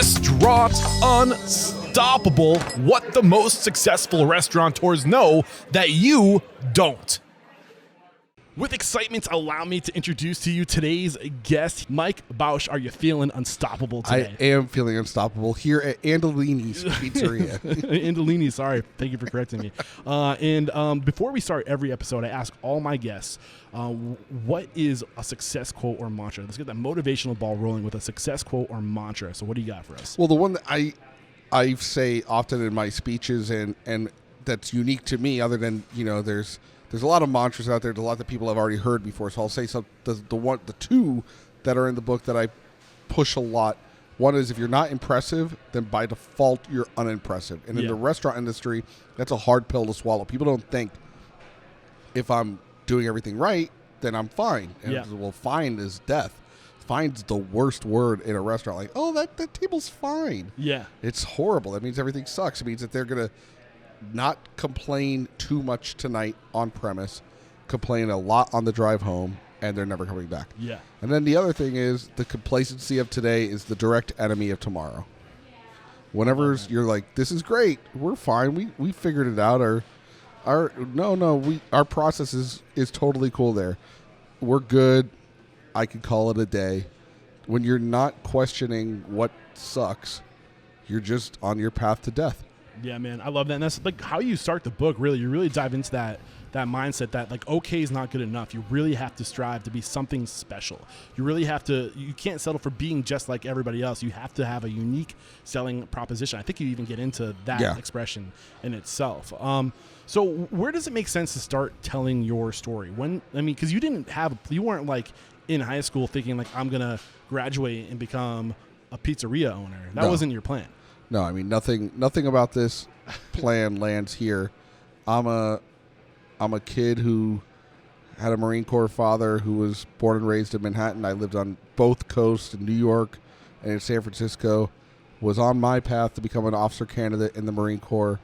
Restaurant Unstoppable. What the most successful restaurateurs know that you don't. With excitement, allow me to introduce to you today's guest, Mike Bausch. Are you feeling unstoppable today? I am feeling unstoppable here at Andolini's Pizzeria. Andolini, sorry. Thank you for correcting me. And before we start every episode, I ask all my guests, what is a success quote or mantra? Let's get that motivational ball rolling with a success quote or mantra. So what do you got for us? Well, the one that I say often in my speeches and that's unique to me, other than, there's a lot of mantras out there. There's a lot that people have already heard before. So I'll say the two that are in the book that I push a lot. One is, if you're not impressive, then by default you're unimpressive. And in the restaurant industry, that's a hard pill to swallow. People don't think if I'm doing everything right, then I'm fine. And well, fine is death. Fine's the worst word in a restaurant. Like, oh, that table's fine. Yeah. It's horrible. That means everything sucks. It means that they're going to not complain too much tonight on premise, complain a lot on the drive home, and they're never coming back. Yeah. And then the other thing is, the complacency of today is the direct enemy of tomorrow. Whenever you're like, this is great, we're fine, we figured it out, our process is totally cool there. We're good. I could call it a day. When you're not questioning what sucks, you're just on your path to death. Yeah, man, I love that. And that's like how you start the book, really. You really dive into that mindset that, like, okay is not good enough. You really have to strive to be something special. You really have to, you can't settle for being just like everybody else. You have to have a unique selling proposition. I think you even get into that expression in itself. So where does it make sense to start telling your story? Because you weren't like in high school thinking like, I'm going to graduate and become a pizzeria owner. That wasn't your plan. No, I mean, nothing about this plan lands here. I'm a kid who had a Marine Corps father who was born and raised in Manhattan. I lived on both coasts in New York and in San Francisco. Was on my path to become an officer candidate in the Marine Corps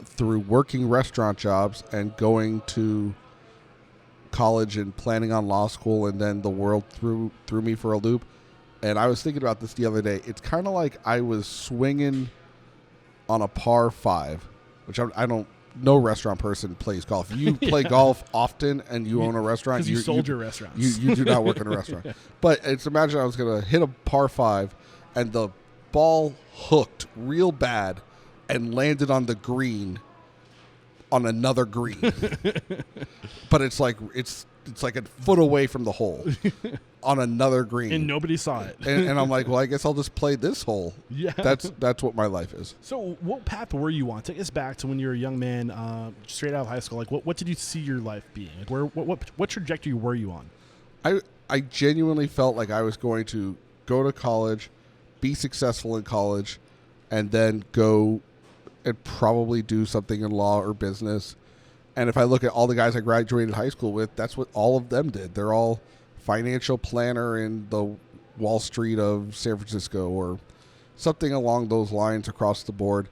through working restaurant jobs and going to college and planning on law school, and then the world threw me for a loop. And I was thinking about this the other day. It's kind of like I was swinging on a par 5, which I don't. No restaurant person plays golf. You play golf often, and you own a restaurant. Because you sold your restaurants. You do not work in a restaurant. But imagine I was going to hit a par 5, and the ball hooked real bad and landed on the green, on another green. But it's like a foot away from the hole. On another green. And nobody saw it. and I'm like, well, I guess I'll just play this hole. Yeah. That's what my life is. So what path were you on? Take us back to when you were a young man, straight out of high school. Like, what did you see your life being? Like, what trajectory were you on? I genuinely felt like I was going to go to college, be successful in college, and then go and probably do something in law or business. And if I look at all the guys I graduated high school with, that's what all of them did. They're all financial planner in the Wall Street of San Francisco or something along those lines across the board.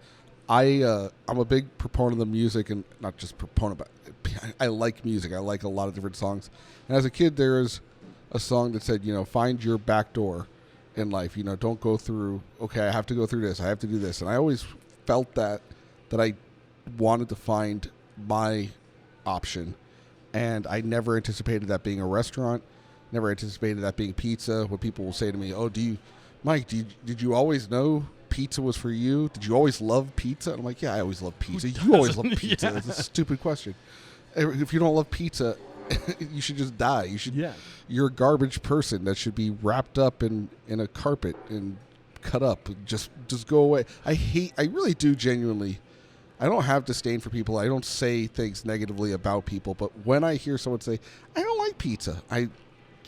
I'm a big proponent of music, and not just proponent, but I like music. I like a lot of different songs. And as a kid, there was a song that said, find your back door in life. Don't go through, okay, I have to go through this. I have to do this. And I always felt that I wanted to find my option. And I never anticipated that being a restaurant. Never anticipated that being pizza. When people will say to me, "Oh, Mike, did you always know pizza was for you? Did you always love pizza?" And I'm like, "Yeah, I always loved pizza." You always love pizza. Yeah. It's a stupid question. If you don't love pizza, you should just die. You're a garbage person that should be wrapped up in a carpet and cut up. Just go away. I really do genuinely. I don't have disdain for people. I don't say things negatively about people. But when I hear someone say, "I don't like pizza,"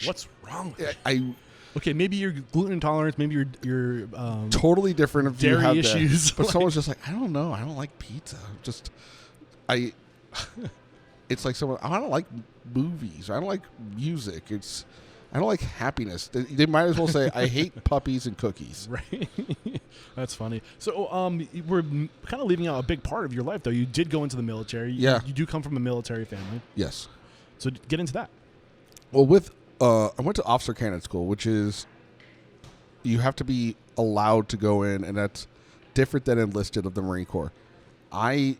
what's wrong with it? Okay, maybe your gluten intolerance, maybe your totally different if dairy you have issues. That. But someone's just like, I don't know, I don't like pizza. It's like someone, I don't like movies. I don't like music. I don't like happiness. They might as well say, I hate puppies and cookies. Right. That's funny. So we're kind of leaving out a big part of your life, though. You did go into the military. You do come from a military family. Yes. So get into that. Well, I went to officer candidate school, which is you have to be allowed to go in, and that's different than enlisted of the Marine Corps. My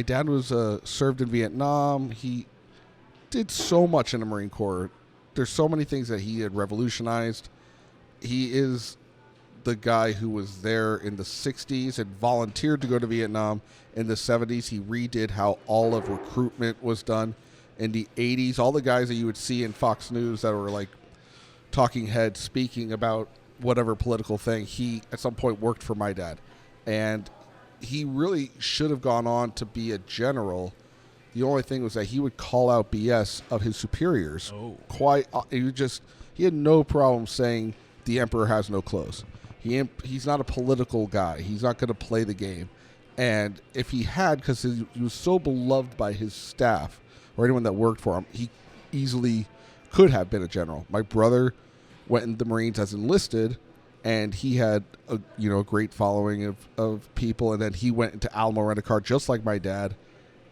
dad was served in Vietnam. He did so much in the Marine Corps. There's so many things that he had revolutionized. He is the guy who was there in the 60s and volunteered to go to Vietnam. In the 70s, he redid how all of recruitment was done. In the 80s, all the guys that you would see in Fox News that were like talking heads speaking about whatever political thing, he at some point worked for my dad. And he really should have gone on to be a general. The only thing was that he would call out BS of his superiors. He had no problem saying the emperor has no clothes. He's not a political guy. He's not going to play the game. And if he had, because he was so beloved by his staff or anyone that worked for him, he easily could have been a general. My brother went in the Marines as enlisted, and he had a great following of people, and then he went into Alamo Rent-A-Car just like my dad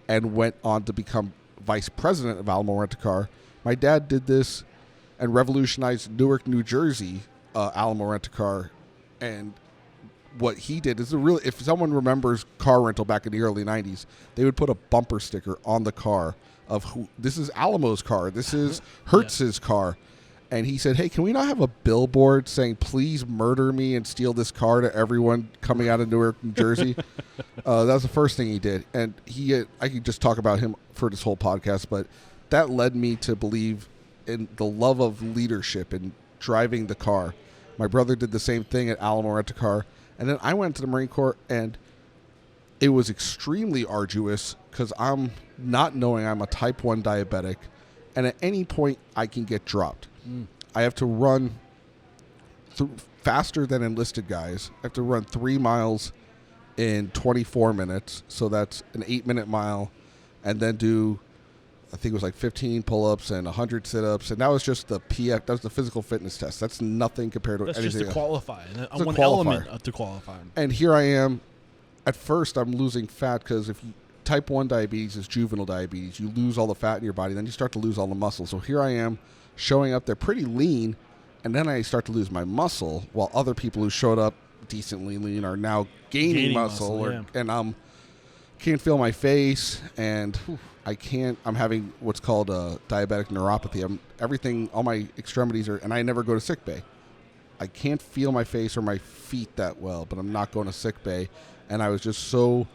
and went on to become vice president of Alamo Rent-A-Car. My dad did this and revolutionized Newark, New Jersey, Alamo Rent-A-Car, and what he did is if someone remembers car rental back in the early 90s, they would put a bumper sticker on the car of this is Alamo's car, this is Hertz's car. And he said, hey, can we not have a billboard saying, please murder me and steal this car to everyone coming out of Newark, New Jersey? That was the first thing he did. And I could just talk about him for this whole podcast, but that led me to believe in the love of leadership and driving the car. My brother did the same thing at Alamo Rent-A-Car. And then I went to the Marine Corps, and it was extremely arduous because I'm not knowing I'm a type 1 diabetic, and at any point I can get dropped. I have to run faster than enlisted guys. I have to run 3 miles in 24 minutes, so that's an 8-minute mile, and then do, I think it was like 15 pull-ups and 100 sit-ups, and that was just the PF. That was the physical fitness test. That's nothing compared to anything else. That's just to qualify. It's one a qualifier. Element to qualify. And here I am. At first, I'm losing fat because type 1 diabetes is juvenile diabetes. You lose all the fat in your body, then you start to lose all the muscle. So here I am showing up there pretty lean, and then I start to lose my muscle, while other people who showed up decently lean are now gaining muscle. And I can't feel my face, and I'm having what's called a diabetic neuropathy. All my extremities and I never go to sick bay. I can't feel my face or my feet that well, but I'm not going to sick bay. And I was just so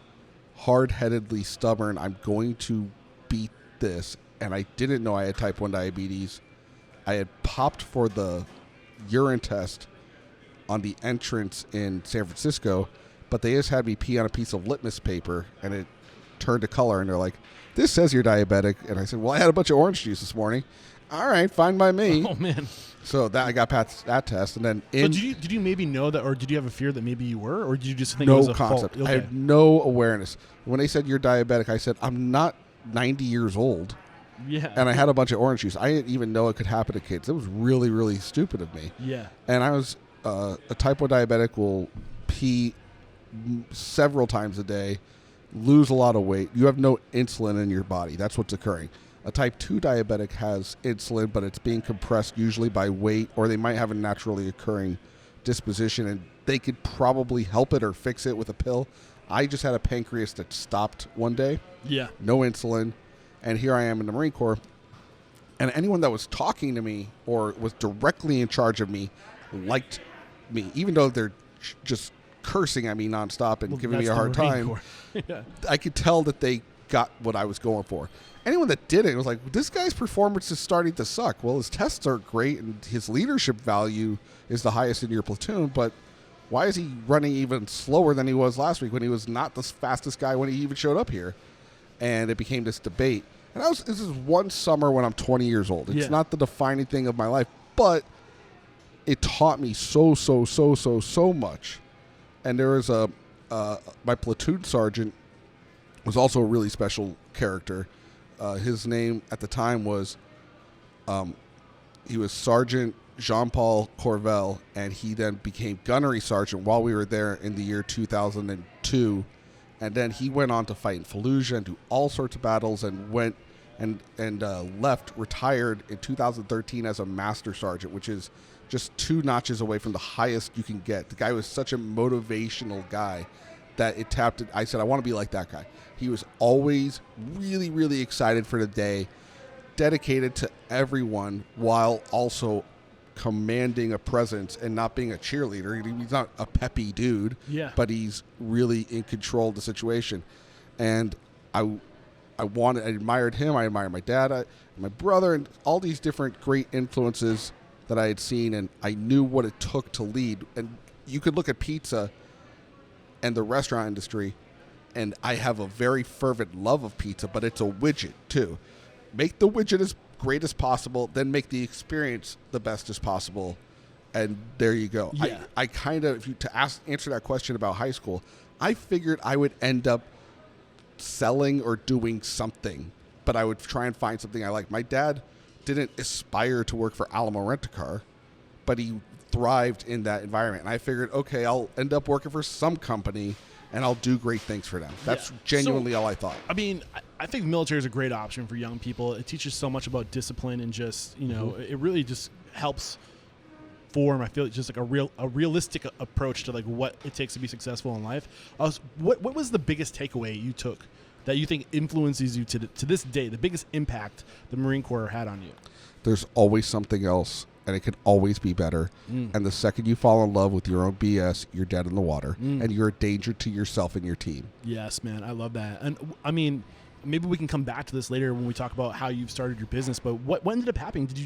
hard-headedly stubborn. I'm going to beat this. And I didn't know I had type 1 diabetes. I had popped for the urine test on the entrance in San Francisco, but they just had me pee on a piece of litmus paper, and it turned to color, and they're like, this says you're diabetic. And I said, well, I had a bunch of orange juice this morning. All right, fine by me. Oh, man. So I got past that test, and then so did you maybe know that, or did you have a fear that maybe you were, or did you just think it was a concept? Fault? Okay. I had no awareness. When they said you're diabetic, I said, I'm not 90 years old. Yeah. And I had a bunch of orange juice. I didn't even know it could happen to kids. It was really, really stupid of me. Yeah. And I was a type 1 diabetic will pee several times a day, lose a lot of weight. You have no insulin in your body. That's what's occurring. A type 2 diabetic has insulin, but it's being compressed usually by weight, or they might have a naturally occurring disposition, and they could probably help it or fix it with a pill. I just had a pancreas that stopped one day. Yeah. No insulin. And here I am in the Marine Corps. And anyone that was talking to me or was directly in charge of me liked me, even though they're just cursing at me nonstop and giving me a hard time. Yeah. I could tell that they got what I was going for. Anyone that didn't was like, this guy's performance is starting to suck. Well, his tests are great, and his leadership value is the highest in your platoon, but why is he running even slower than he was last week when he was not the fastest guy when he even showed up here? And it became this debate. And this is one summer when I'm 20 years old. It's not the defining thing of my life, but it taught me so much. And there was my platoon sergeant was also a really special character. His name at the time was, he was Sergeant Jean-Paul Corvell, and he then became gunnery sergeant while we were there in the year 2002. And then he went on to fight in Fallujah and do all sorts of battles, and and retired in 2013 as a master sergeant, which is just 2 notches away from the highest you can get. The guy was such a motivational guy that it tapped it. I said, I want to be like that guy. He was always really, really excited for the day, dedicated to everyone while also commanding a presence and not being a cheerleader. He's not a peppy dude, but he's really in control of the situation. And I admired him. I admired my dad, my brother, and all these different great influences that I had seen, and I knew what it took to lead. And you could look at pizza and the restaurant industry, and I have a very fervent love of pizza, but it's a widget too. Make the widget as great as possible, then make the experience the best as possible, and there you go. Yeah. I kind of, answer that question about high school, I figured I would end up selling or doing something, but I would try and find something I like. My dad didn't aspire to work for Alamo Rent-A-Car, but he thrived in that environment. And I figured, okay, I'll end up working for some company and I'll do great things for them. That's genuinely all I thought. I mean, I think the military is a great option for young people. It teaches so much about discipline and just, it really just helps form, I feel, just like a realistic approach to like what it takes to be successful in life. What was the biggest takeaway you took that you think influences you to this day, the biggest impact the Marine Corps had on you? There's always something else, and it can always be better. And the second you fall in love with your own BS, you're dead in the water, and you're a danger to yourself and your team. Yes, man. I love that. And I mean, maybe we can come back to this later when we talk about how you've started your business, but what ended up happening? Did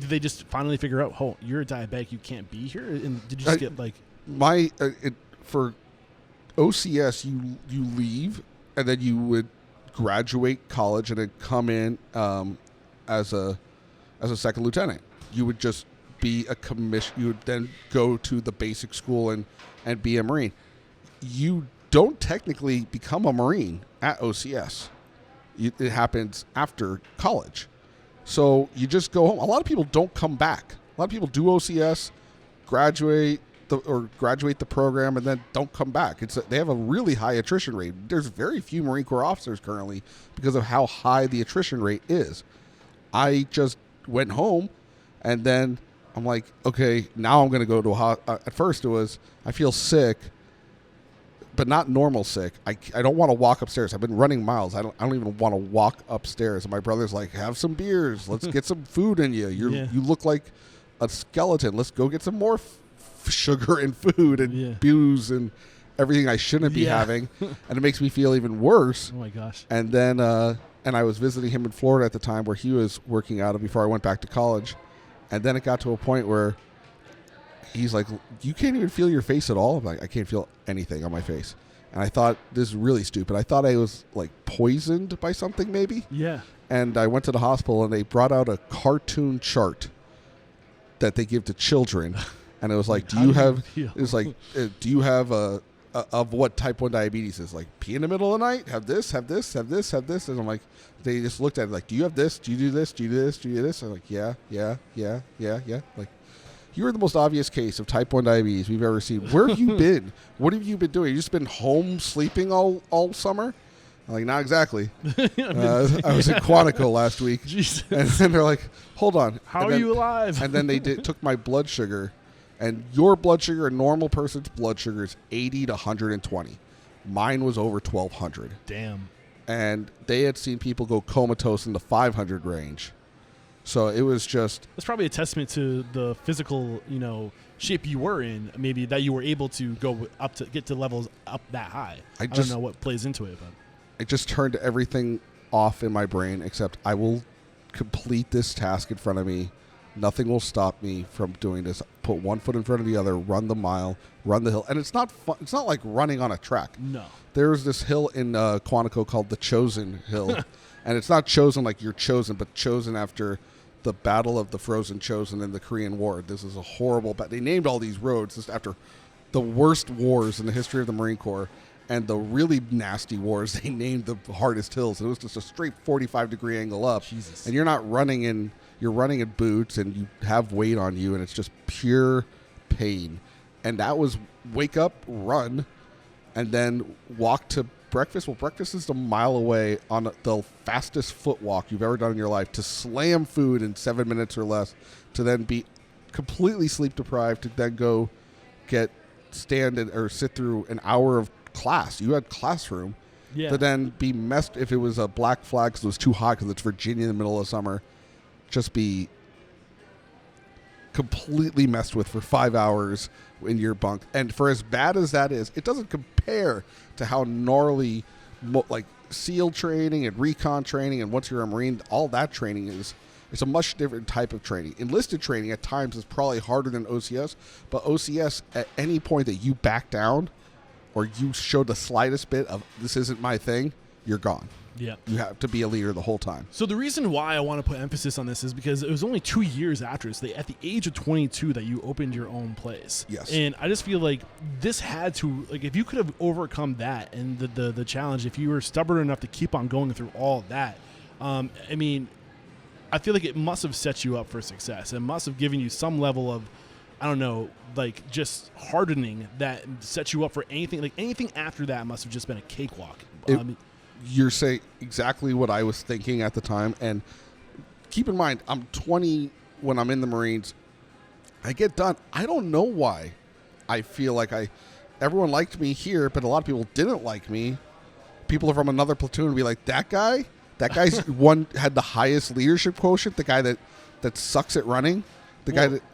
they just finally figure out, oh, you're a diabetic, you can't be here? And did you just get like... For OCS, you leave, and then you would graduate college and then come in as a second lieutenant. You would just be a commission. You would then go to the basic school and be a Marine. You don't technically become a Marine at OCS. It happens after college. So you just go home. A lot of people don't come back. A lot of people do OCS, graduate the program, and then don't come back. They have a really high attrition rate. There's very few Marine Corps officers currently because of how high the attrition rate is. I just went home, and then I'm like, okay, now I'm going to go to at first it was, I feel sick, but not normal sick. I don't want to walk upstairs. I've been running miles. I don't even want to walk upstairs. And my brother's like, have some beers. Let's get some food in you. You look like a skeleton. Let's go get some more sugar and food and booze and everything I shouldn't be having. And it makes me feel even worse. Oh my gosh. And then, and I was visiting him in Florida at the time where he was working out before I went back to college. And then it got to a point where he's like, you can't even feel your face at all. I'm like, I can't feel anything on my face. And I thought, this is really stupid. I thought I was like poisoned by something maybe. Yeah. And I went to the hospital and they brought out a cartoon chart that they give to children. And it was like, do you have of what type 1 diabetes is? Like, pee in the middle of the night? Have this, have this, have this, have this. And I'm like, they just looked at it like, do you have this? Do you do this? Do you do this? Do you do this? I'm like, yeah. Like, you're the most obvious case of type 1 diabetes we've ever seen. Where have you been? What have you been doing? You just been home sleeping all summer? I'm like, not exactly. I was in Quantico last week. Jesus. And then they're like, hold on. How are you alive? And then they took my blood sugar. And your blood sugar, a normal person's blood sugar is 80 to 120. Mine was over 1,200. Damn. And they had seen people go comatose in the 500 range. So it was just... That's probably a testament to the physical, shape you were in, maybe, that you were able to go up to get to levels up that high. I don't know what plays into it, but... I just turned everything off in my brain except I will complete this task in front of me. Nothing will stop me from doing this. Put one foot in front of the other, run the mile, run the hill. And it's not fun. It's not like running on a track. No. There's this hill in Quantico called the Chosen Hill. And it's not chosen like you're chosen, but chosen after the Battle of the Frozen Chosen in the Korean War. This is a horrible... They named all these roads just after the worst wars in the history of the Marine Corps. And the really nasty wars, they named the hardest hills. It was just a straight 45-degree angle up. Jesus. And you're not running in... You're running in boots and you have weight on you and it's just pure pain. And that was wake up, run, and then walk to breakfast? Well, breakfast is a mile away on the fastest foot walk you've ever done in your life. To slam food in 7 minutes or less, to then be completely sleep deprived, to then go sit through an hour of class. You had classroom. Yeah. To then be messed, if it was a black flag because it was too hot because it's Virginia in the middle of summer, just be completely messed with for 5 hours in your bunk. And for as bad as that is, it doesn't compare to how gnarly like SEAL training and recon training, and once you're a Marine, all that training is. It's a much different type of training. Enlisted training at times is probably harder than OCS, but OCS, at any point that you back down or you show the slightest bit of this isn't my thing, you're gone. Yeah. You have to be a leader the whole time. So the reason why I want to put emphasis on this is because it was only 2 years after, so at the age of 22, that you opened your own place. Yes. And I just feel like this had to, like, if you could have overcome that and the challenge, if you were stubborn enough to keep on going through all of that, I mean, I feel like it must have set you up for success. It must have given you some level of, I don't know, like just hardening that set you up for anything. Like anything after that must have just been a cakewalk. You're saying exactly what I was thinking at the time. And keep in mind, I'm 20 when I'm in the Marines. I get done. I don't know why I feel like everyone liked me here, but a lot of people didn't like me. People from another platoon would be like, that guy's had the highest leadership quotient, the guy that sucks at running.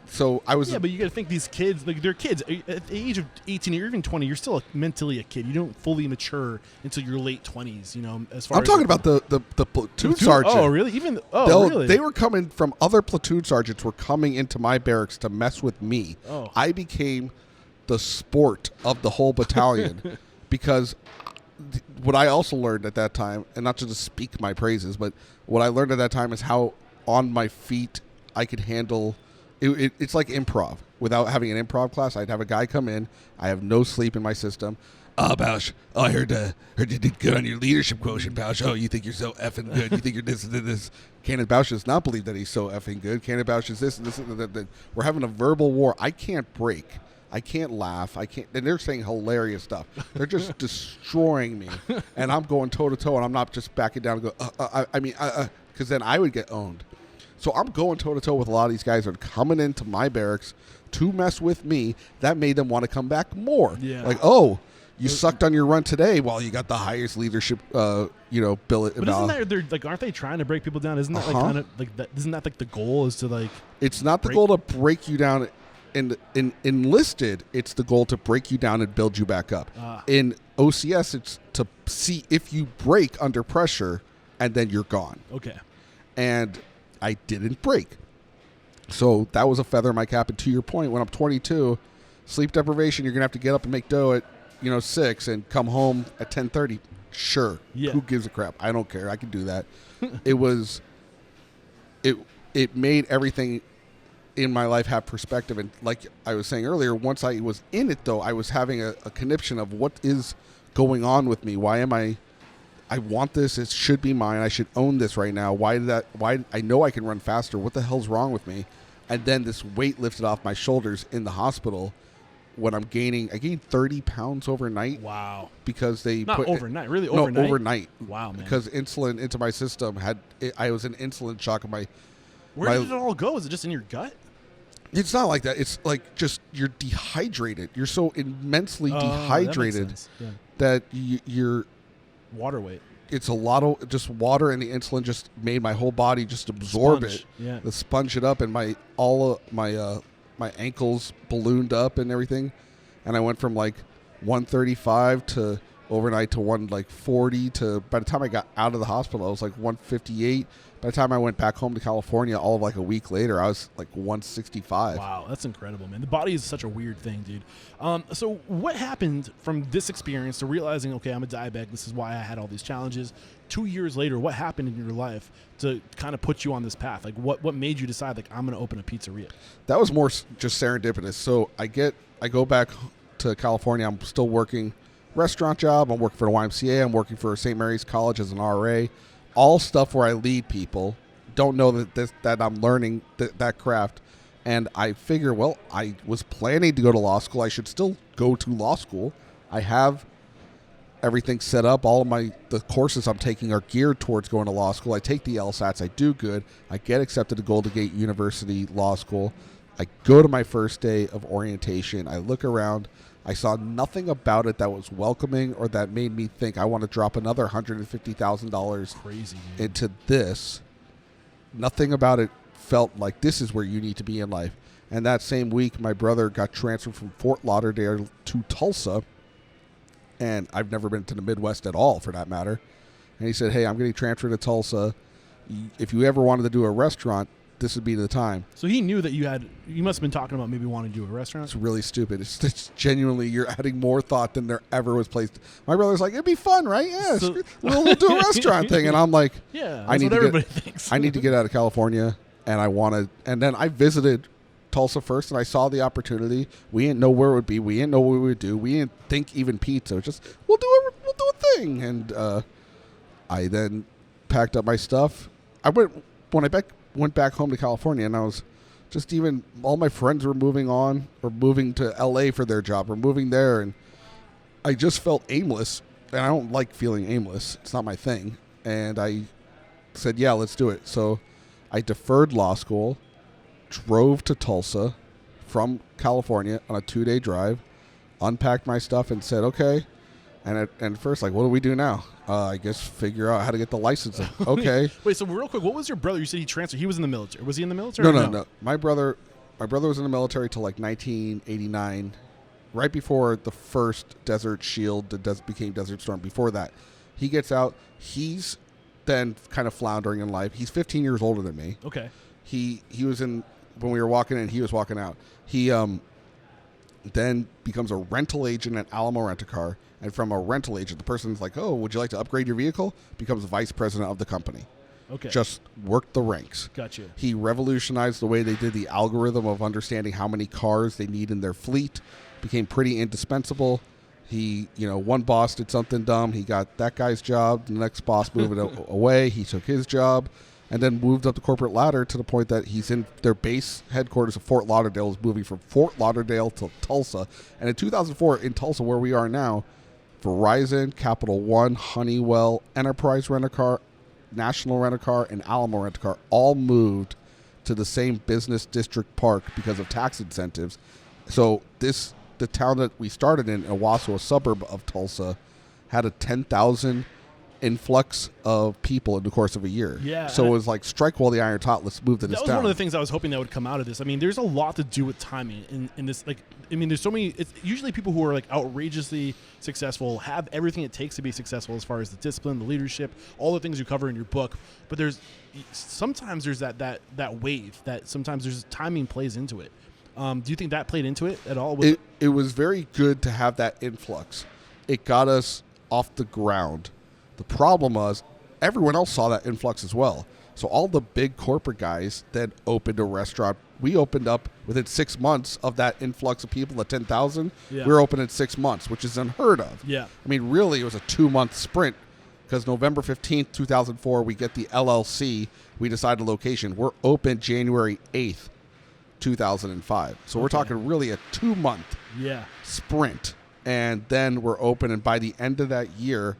So I was. Yeah, but you got to think these kids, like they're kids. At the age of 18 or even 20, you're still mentally a kid. You don't fully mature until your late 20s. You know, as far I'm as talking about the platoon sergeant. Oh, really? Really? They were coming from other platoon sergeants. Were coming into my barracks to mess with me. Oh. I became the sport of the whole battalion because what I also learned at that time, and not to just speak my praises, but what I learned at that time is how on my feet I could handle. It's like improv. Without having an improv class, I'd have a guy come in. I have no sleep in my system. Bausch, I heard you did good on your leadership quotient, Bausch. Oh, you think you're so effing good. You think you're this and this. Cannon Bausch does not believe that he's so effing good. Cannon Bausch is this and this and that. We're having a verbal war. I can't break. I can't laugh. I can't. And they're saying hilarious stuff. They're just destroying me. And I'm going toe-to-toe, and I'm not just backing down and go, because then I would get owned. So I'm going toe-to-toe with a lot of these guys that are coming into my barracks to mess with me. That made them want to come back more. Yeah. Like, oh, you sucked on your run today. Well, you got the highest leadership, billet. But isn't that, they're like, aren't they trying to break people down? Isn't that like kind of like that? Isn't that like the goal is to like? It's not the goal to break you down. In enlisted, it's the goal to break you down and build you back up. In OCS, it's to see if you break under pressure, and then you're gone. Okay. And I didn't break. So that was a feather in my cap. And to your point, when I'm 22, sleep deprivation, you're going to have to get up and make dough at 6 and come home at 10:30. Sure. Yeah. Who gives a crap? I don't care. I can do that. It made everything in my life have perspective. And like I was saying earlier, once I was in it, though, I was having a conniption of what is going on with me. Why am I want this. It should be mine. I should own this right now. Why I know I can run faster. What the hell's wrong with me? And then this weight lifted off my shoulders in the hospital when I gained 30 pounds overnight. Wow. Because they Not overnight, really overnight? No, overnight. Wow, man. Because insulin into my system I was in insulin shock. Where did it all go? Is it just in your gut? It's not like that. It's like just you're dehydrated. You're so immensely dehydrated that you're water weight. It's a lot of just water, and the insulin just made my whole body just absorb it. Yeah. To sponge it up, and my ankles ballooned up and everything, and I went from like 135 to overnight to 140 to by the time I got out of the hospital I was like 158. By the time I went back home to California, all of like a week later, I was like 165. Wow, that's incredible, man. The body is such a weird thing, dude. So what happened from this experience to realizing, okay, I'm a diabetic, this is why I had all these challenges? 2 years later, what happened in your life to kind of put you on this path? Like, what made you decide, like, I'm going to open a pizzeria? That was more just serendipitous. So I go back to California. I'm still working restaurant job. I'm working for the YMCA. I'm working for St. Mary's College as an RA. All stuff where I lead people. Don't know that I'm learning that craft. And I figure, well, I was planning to go to law school. I should still go to law school. I have everything's set up. All of the courses I'm taking are geared towards going to law school. I take the LSATs. I do good. I get accepted to Golden Gate University Law School. I go to my first day of orientation. I look around. I saw nothing about it that was welcoming or that made me think I want to drop another $150,000 into this. Nothing about it felt like this is where you need to be in life. And that same week, my brother got transferred from Fort Lauderdale to Tulsa. And I've never been to the Midwest at all, for that matter. And he said, hey, I'm getting transferred to Tulsa. If you ever wanted to do a restaurant, this would be the time. So he knew that you must have been talking about maybe wanting to do a restaurant? It's really stupid. It's genuinely, you're adding more thought than there ever was placed. My brother's like, it'd be fun, right? Yeah, so, we'll do a restaurant thing. And I'm like, yeah, that's what everybody thinks. I need to get out of California, and and then I visited Tulsa first, and I saw the opportunity. We didn't know where it would be. We didn't know what we would do. We didn't think even pizza. It was just we'll do a thing. And I then packed up my stuff. When I went back home to California, and I was just all my friends were moving on or moving to LA for their job or moving there, and I just felt aimless. And I don't like feeling aimless. It's not my thing. And I said, yeah, let's do it. So I deferred law school. Drove to Tulsa from California on a 2-day drive, unpacked my stuff and said, okay. And first, like, what do we do now? I guess figure out how to get the license. Okay. Wait, so real quick, what was your brother? You said he transferred. He was in the military. Was he in the military? No. My brother was in the military till like 1989, right before the first Desert Shield that became Desert Storm. Before that, he gets out. He's then kind of floundering in life. He's 15 years older than me. Okay. He was in... When we were walking in, he was walking out. He then becomes a rental agent at Alamo Rent-A-Car. And from a rental agent, the person's like, oh, would you like to upgrade your vehicle? Becomes vice president of the company. Okay. Just worked the ranks. Gotcha. He revolutionized the way they did the algorithm of understanding how many cars they need in their fleet. Became pretty indispensable. He, one boss did something dumb. He got that guy's job. The next boss moved it away. He took his job. And then moved up the corporate ladder to the point that he's in their base headquarters of Fort Lauderdale, is moving from Fort Lauderdale to Tulsa. And in 2004, in Tulsa, where we are now, Verizon, Capital One, Honeywell, Enterprise Rent-A-Car, National Rent-A-Car, and Alamo Rent-A-Car all moved to the same business district park because of tax incentives. So the town that we started in, Owasso, a suburb of Tulsa, had a 10,000 influx of people in the course of a year. Yeah. So it was like, strike while the iron's hot. Let's move to this town. That was one of the things I was hoping that would come out of this. I mean, there's a lot to do with timing in this. Like, I mean, there's so many. It's usually people who are like outrageously successful have everything it takes to be successful as far as the discipline, the leadership, all the things you cover in your book. But sometimes there's that wave that sometimes there's timing plays into it. Do you think that played into it at all? It was very good to have that influx. It got us off the ground. The problem was everyone else saw that influx as well. So all the big corporate guys then opened a restaurant. We opened up within 6 months of that influx of people, the 10,000. Yeah. We were open in 6 months, which is unheard of. Yeah. I mean, really, it was a 2-month sprint because November 15th, 2004, we get the LLC. We decide the location. We're open January 8th, 2005. So we're talking really a 2-month sprint. And then we're open. And by the end of that year,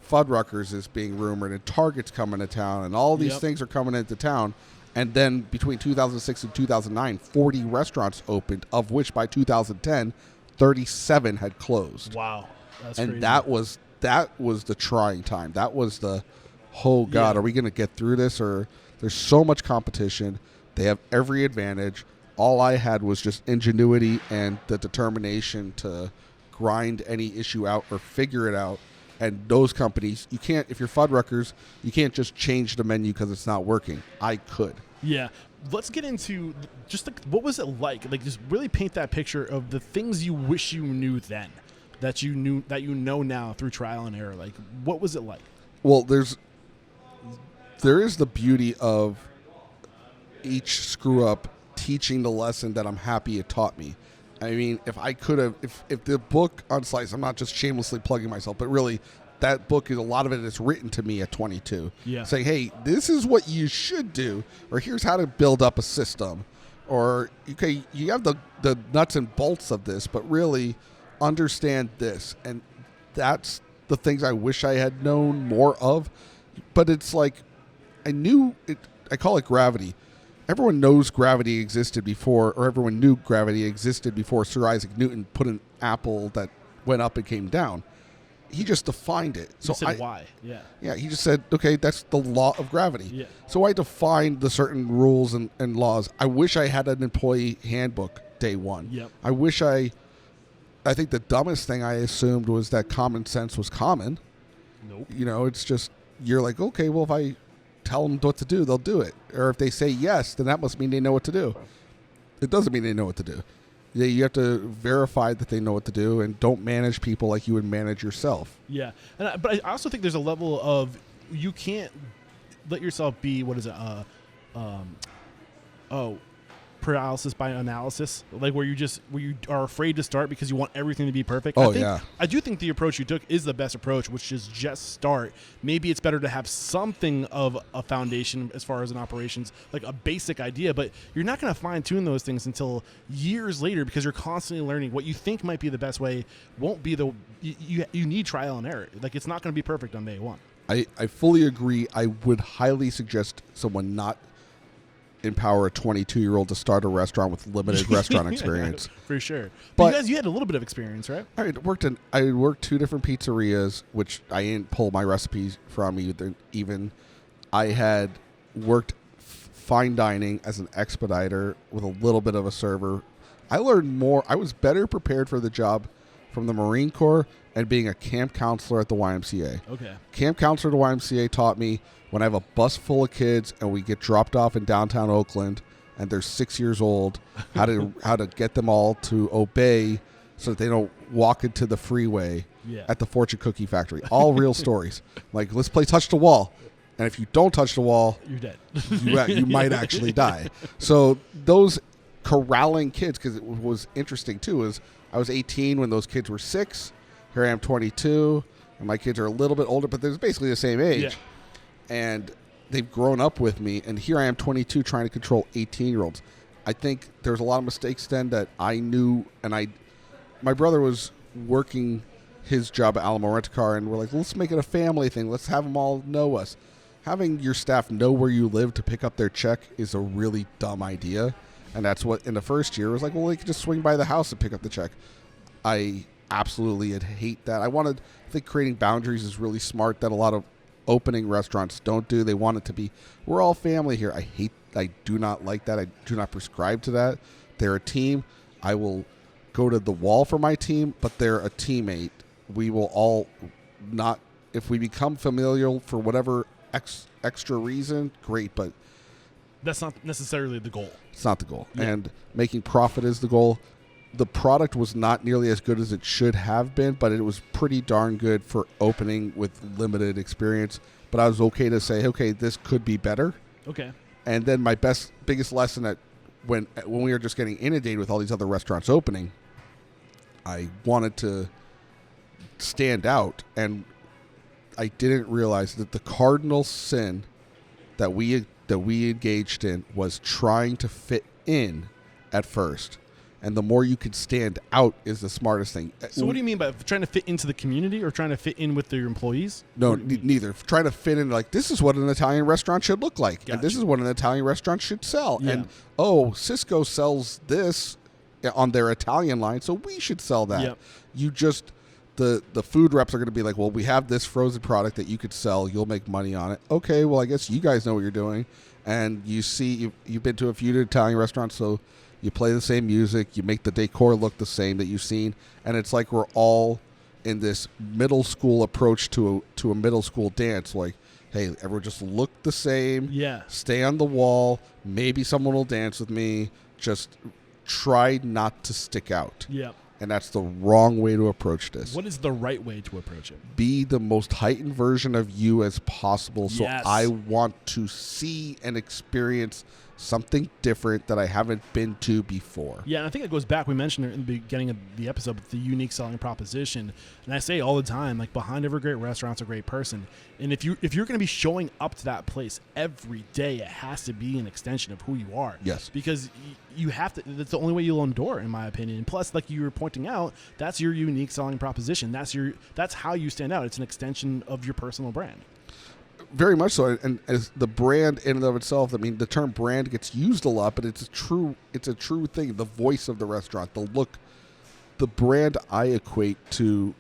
Fuddruckers is being rumored, and Target's coming to town, and all these things are coming into town. And then between 2006 and 2009, 40 restaurants opened, of which by 2010, 37 had closed. Wow, that's and crazy. that was the trying time. That was the, oh God, are we going to get through this? Or there's so much competition. They have every advantage. All I had was just ingenuity and the determination to grind any issue out or figure it out. And those companies, you can't, if you're Fuddruckers, you can't just change the menu because it's not working. I could. Yeah. Let's get into just what was it like? Like, just really paint that picture of the things you wish you knew then, that you know now through trial and error. Like, what was it like? Well, there is the beauty of each screw up teaching the lesson that I'm happy it taught me. I mean, if I could have, if the book Unsliced, I'm not just shamelessly plugging myself, but really that book is, a lot of it is written to me at 22. Yeah. Saying, hey, this is what you should do, or here's how to build up a system. Or, okay, you have the nuts and bolts of this, but really understand this. And that's the things I wish I had known more of. But it's like, I knew it. I call it gravity. Everyone knows gravity existed before, or everyone knew gravity existed before Sir Isaac Newton put an apple that went up and came down. He just defined it. So he said why? Yeah. Yeah, he just said, okay, that's the law of gravity. Yeah. So I defined the certain rules and laws. I wish I had an employee handbook day one. Yep. I think the dumbest thing I assumed was that common sense was common. Nope. You know, it's just, you're like, okay, well, if I tell them what to do, they'll do it. Or if they say yes, then that must mean they know what to do. It doesn't mean they know what to do. You have to verify that they know what to do, and don't manage people like you would manage yourself. Yeah, but I also think there's a level of, you can't let yourself be, what is it? Paralysis by analysis, like where you are afraid to start because you want everything to be perfect. I do think the approach you took is the best approach, which is just start. Maybe it's better to have something of a foundation as far as an operations, like a basic idea, but you're not going to fine tune those things until years later, because you're constantly learning. What you think might be the best way won't be you need trial and error. Like, it's not going to be perfect on day one. I fully agree. I would highly suggest someone not empower a 22-year-old to start a restaurant with limited restaurant experience. For sure. But you had a little bit of experience, right? I worked 2 different pizzerias, which I didn't pull my recipes from even. I had worked fine dining as an expediter with a little bit of a server. I learned more. I was better prepared for the job from the Marine Corps and being a camp counselor at the YMCA. Okay. Camp counselor at the YMCA taught me, when I have a bus full of kids and we get dropped off in downtown Oakland and they're 6 years old, how to get them all to obey so that they don't walk into the freeway at the Fortune Cookie Factory. All real stories. Like, let's play touch the wall. And if you don't touch the wall, you're dead. You might actually die. So those corralling kids, because it was interesting too, is I was 18 when those kids were 6. Here I am 22, and my kids are a little bit older, but they're basically the same age. Yeah. And they've grown up with me, and here I am 22 trying to control 18-year-olds. I think there's a lot of mistakes then that I knew, and my brother was working his job at Alamo Rent-A-Car, and we're like, let's make it a family thing. Let's have them all know us. Having your staff know where you live to pick up their check is a really dumb idea, and that's what, in the first year, it was like, well, they could just swing by the house and pick up the check. I absolutely hate that. I think creating boundaries is really smart that a lot of opening restaurants don't do. They want it to be, we're all family here. I do not like that. I do not prescribe to that. They're a team. I will go to the wall for my team, but they're a teammate. We will all not, if we become familial for whatever extra reason, great, but that's not necessarily the goal. It's not the goal. Yeah. And making profit is the goal. The product was not nearly as good as it should have been, but it was pretty darn good for opening with limited experience. But I was okay to say, okay, this could be better. Okay. And then my biggest lesson that when we were just getting inundated with all these other restaurants opening, I wanted to stand out, and I didn't realize that the cardinal sin that we engaged in was trying to fit in at first. And the more you can stand out is the smartest thing. So what do you mean by trying to fit into the community or trying to fit in with your employees? No, neither. Trying to fit in, like, this is what an Italian restaurant should look like. Gotcha. And this is what an Italian restaurant should sell. Yeah. And, Cisco sells this on their Italian line, so we should sell that. Yep. You just, the food reps are going to be like, well, we have this frozen product that you could sell. You'll make money on it. Okay, well, I guess you guys know what you're doing. And you see, you've been to a few Italian restaurants, so you play the same music, you make the decor look the same that you've seen, and it's like we're all in this middle school approach to a middle school dance. Like, hey, everyone just look the same, stay on the wall, maybe someone will dance with me, just try not to stick out. Yeah. And that's the wrong way to approach this. What is the right way to approach it? Be the most heightened version of you as possible. So I want to see and experience something different that I haven't been to before. Yeah, and I think it goes back. We mentioned it in the beginning of the episode, but the unique selling proposition. And I say all the time, like, behind every great restaurant's a great person. And if you're going to be showing up to that place every day, it has to be an extension of who you are. Yes. Because you have to. That's the only way you'll endure, in my opinion. And plus, like you were pointing out, that's your unique selling proposition. That's how you stand out. It's an extension of your personal brand. Very much so, and as the brand in and of itself, I mean, the term brand gets used a lot, but it's a true thing. The voice of the restaurant, the look, the brand I equate to.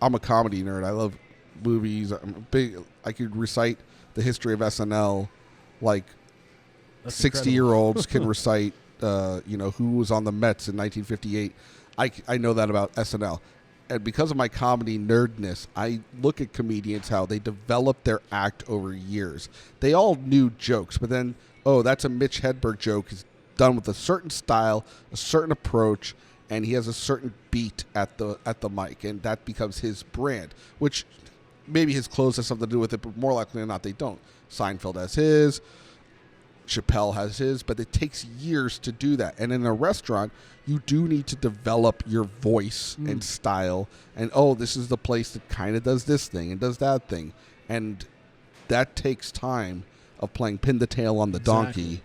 I'm a comedy nerd. I love movies. I could recite the history of SNL, like 60-year-olds can recite. Who was on the Mets in 1958. I know that about SNL. And because of my comedy nerdness, I look at comedians, how they develop their act over years. They all knew jokes, but then, that's a Mitch Hedberg joke. He's done with a certain style, a certain approach, and he has a certain beat at the mic, and that becomes his brand, which maybe his clothes has something to do with it, but more likely than not, they don't. Seinfeld has his. Chappelle has his, but it takes years to do that. And in a restaurant, you do need to develop your voice and style. And, this is the place that kind of does this thing and does that thing. And that takes time of playing pin the tail on the donkey,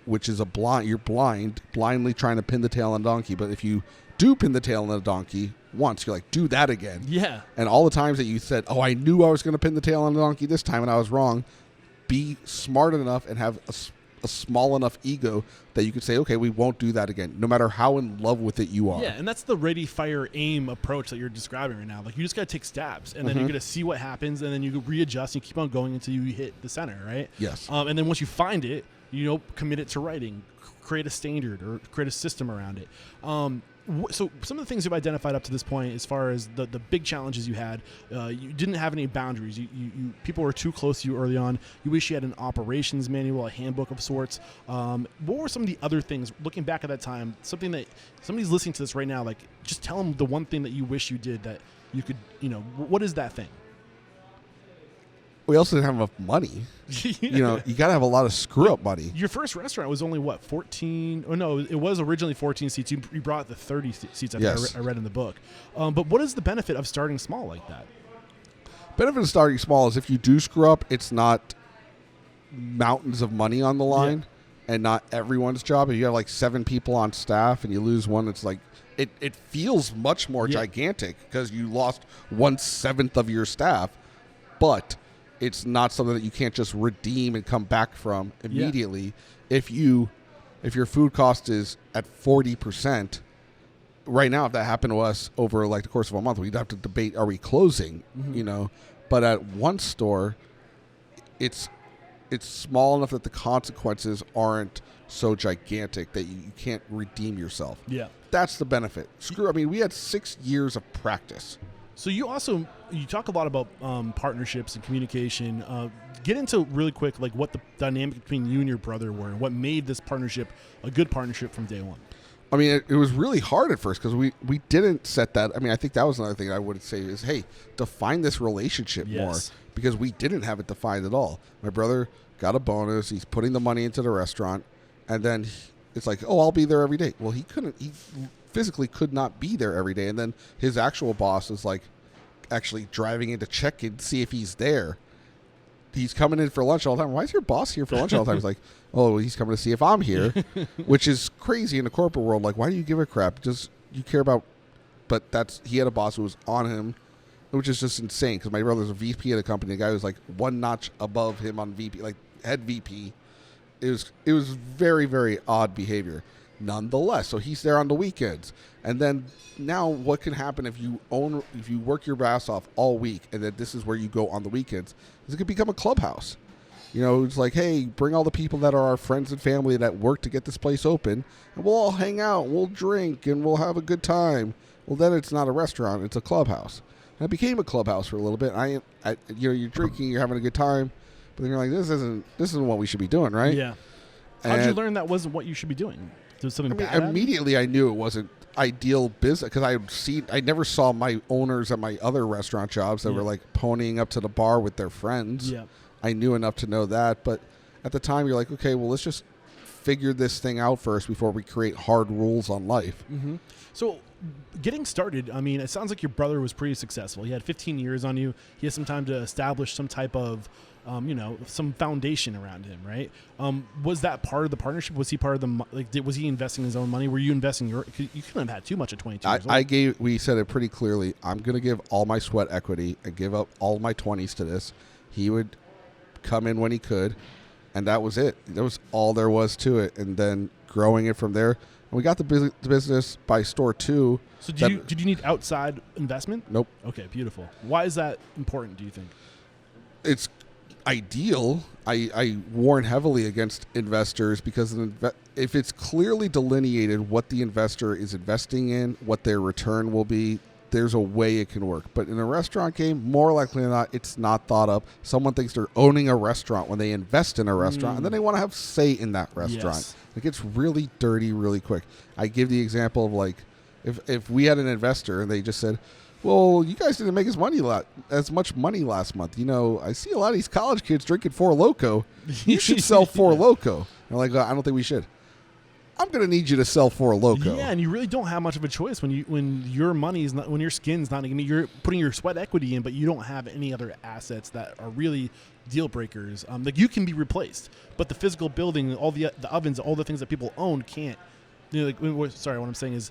which is you're blindly trying to pin the tail on the donkey. But if you do pin the tail on the donkey once, you're like, do that again. Yeah. I And all the times that you said, I knew I was going to pin the tail on the donkey this time and I was wrong, be smart enough and have a small enough ego that you could say, okay, we won't do that again, no matter how in love with it you are. Yeah, and that's the ready, fire, aim approach that you're describing right now. Like, you just got to take stabs, and then you're going to see what happens, and then you readjust and keep on going until you hit the center, right? Yes. And then once you find it, commit it to writing, create a standard or create a system around it. So some of the things you've identified up to this point, as far as the big challenges you had, you didn't have any boundaries. You people were too close to you early on. You wish you had an operations manual, a handbook of sorts. What were some of the other things, looking back at that time, something that somebody's listening to this right now, like, just tell them the one thing that you wish you did that you could, what is that thing? We also didn't have enough money. You got to have a lot of screw-up money. Your first restaurant was only, 14? Oh, no, it was originally 14 seats. You brought the 30 seats, I read in the book. But what is the benefit of starting small like that? Benefit of starting small is if you do screw up, it's not mountains of money on the line and not everyone's job. If you have like 7 people on staff and you lose one, it's like it feels much more gigantic because you lost 1/7 of your staff, but it's not something that you can't just redeem and come back from immediately. If your food cost is at 40%, right now, if that happened to us over like the course of a month, we'd have to debate, are we closing, But at one store, it's small enough that the consequences aren't so gigantic that you can't redeem yourself. Yeah. That's the benefit. We had 6 years of practice. So you talk a lot about partnerships and communication. Get into really quick, like, what the dynamic between you and your brother were, and what made this partnership a good partnership from day one. It was really hard at first because we didn't set that. I think that was another thing I would say is, hey, define this relationship more, because we didn't have it defined at all. My brother got a bonus. He's putting the money into the restaurant, and then it's like, I'll be there every day. Well, he couldn't. He physically could not be there every day, and then his actual boss is like actually driving in to check and see if he's there. He's coming in for lunch all the time. Why is your boss here for lunch all the time? He's like, he's coming to see if I'm here, which is crazy in the corporate world. Like, why do you give a crap? Just, you care about, but he had a boss who was on him, which is just insane, because my brother's a VP at a company. The guy was like one notch above him on VP, like head VP. It was very, very odd behavior. Nonetheless, so he's there on the weekends. And then now what can happen if you work your ass off all week, and then this is where you go on the weekends, is it could become a clubhouse. It's like, hey, bring all the people that are our friends and family that work to get this place open, and we'll all hang out, we'll drink, and we'll have a good time. Well, then it's not a restaurant, it's a clubhouse. And it became a clubhouse for a little bit. You're drinking, you're having a good time, but then you're like, this isn't what we should be doing, right? Yeah. How'd you learn that wasn't what you should be doing? Immediately I knew it wasn't ideal business, because I never saw my owners at my other restaurant jobs that were like ponying up to the bar with their friends. Yeah. I knew enough to know that, but at the time you're like, okay, well, let's just figure this thing out first before we create hard rules on life. Mm-hmm. So getting started, I mean, it sounds like your brother was pretty successful. He had 15 years on you. He had some time to establish some type of, some foundation around him, right? Was that part of the partnership? Was he part of the, was he investing his own money? Were you investing you couldn't have had too much at 22 years old. We said it pretty clearly. I'm going to give all my sweat equity and give up all my 20s to this. He would come in when he could, and that was it. That was all there was to it. And then growing it from there. And we got the business by store 2. So did you need outside investment? Nope. Okay, beautiful. Why is that important, do you think? It's ideal. I warn heavily against investors because if it's clearly delineated what the investor is investing in, what their return will be, there's a way it can work. But in a restaurant game, more likely than not, it's not thought up. Someone thinks they're owning a restaurant when they invest in a restaurant, and then they want to have say in that restaurant. Yes. It gets really dirty really quick. I give the example of like, if we had an investor and they just said, well, you guys didn't make as much money last month. You know, I see a lot of these college kids drinking Four Loko. You should sell Four Loko. And I'm like, I don't think we should. I'm going to need you to sell Four Loko. Yeah, and you really don't have much of a choice when your money is not, when your skin's not. I mean, you're putting your sweat equity in, but you don't have any other assets that are really deal breakers. Like you can be replaced, but the physical building, all the ovens, all the things that people own can't. You know, like, sorry, what I'm saying is,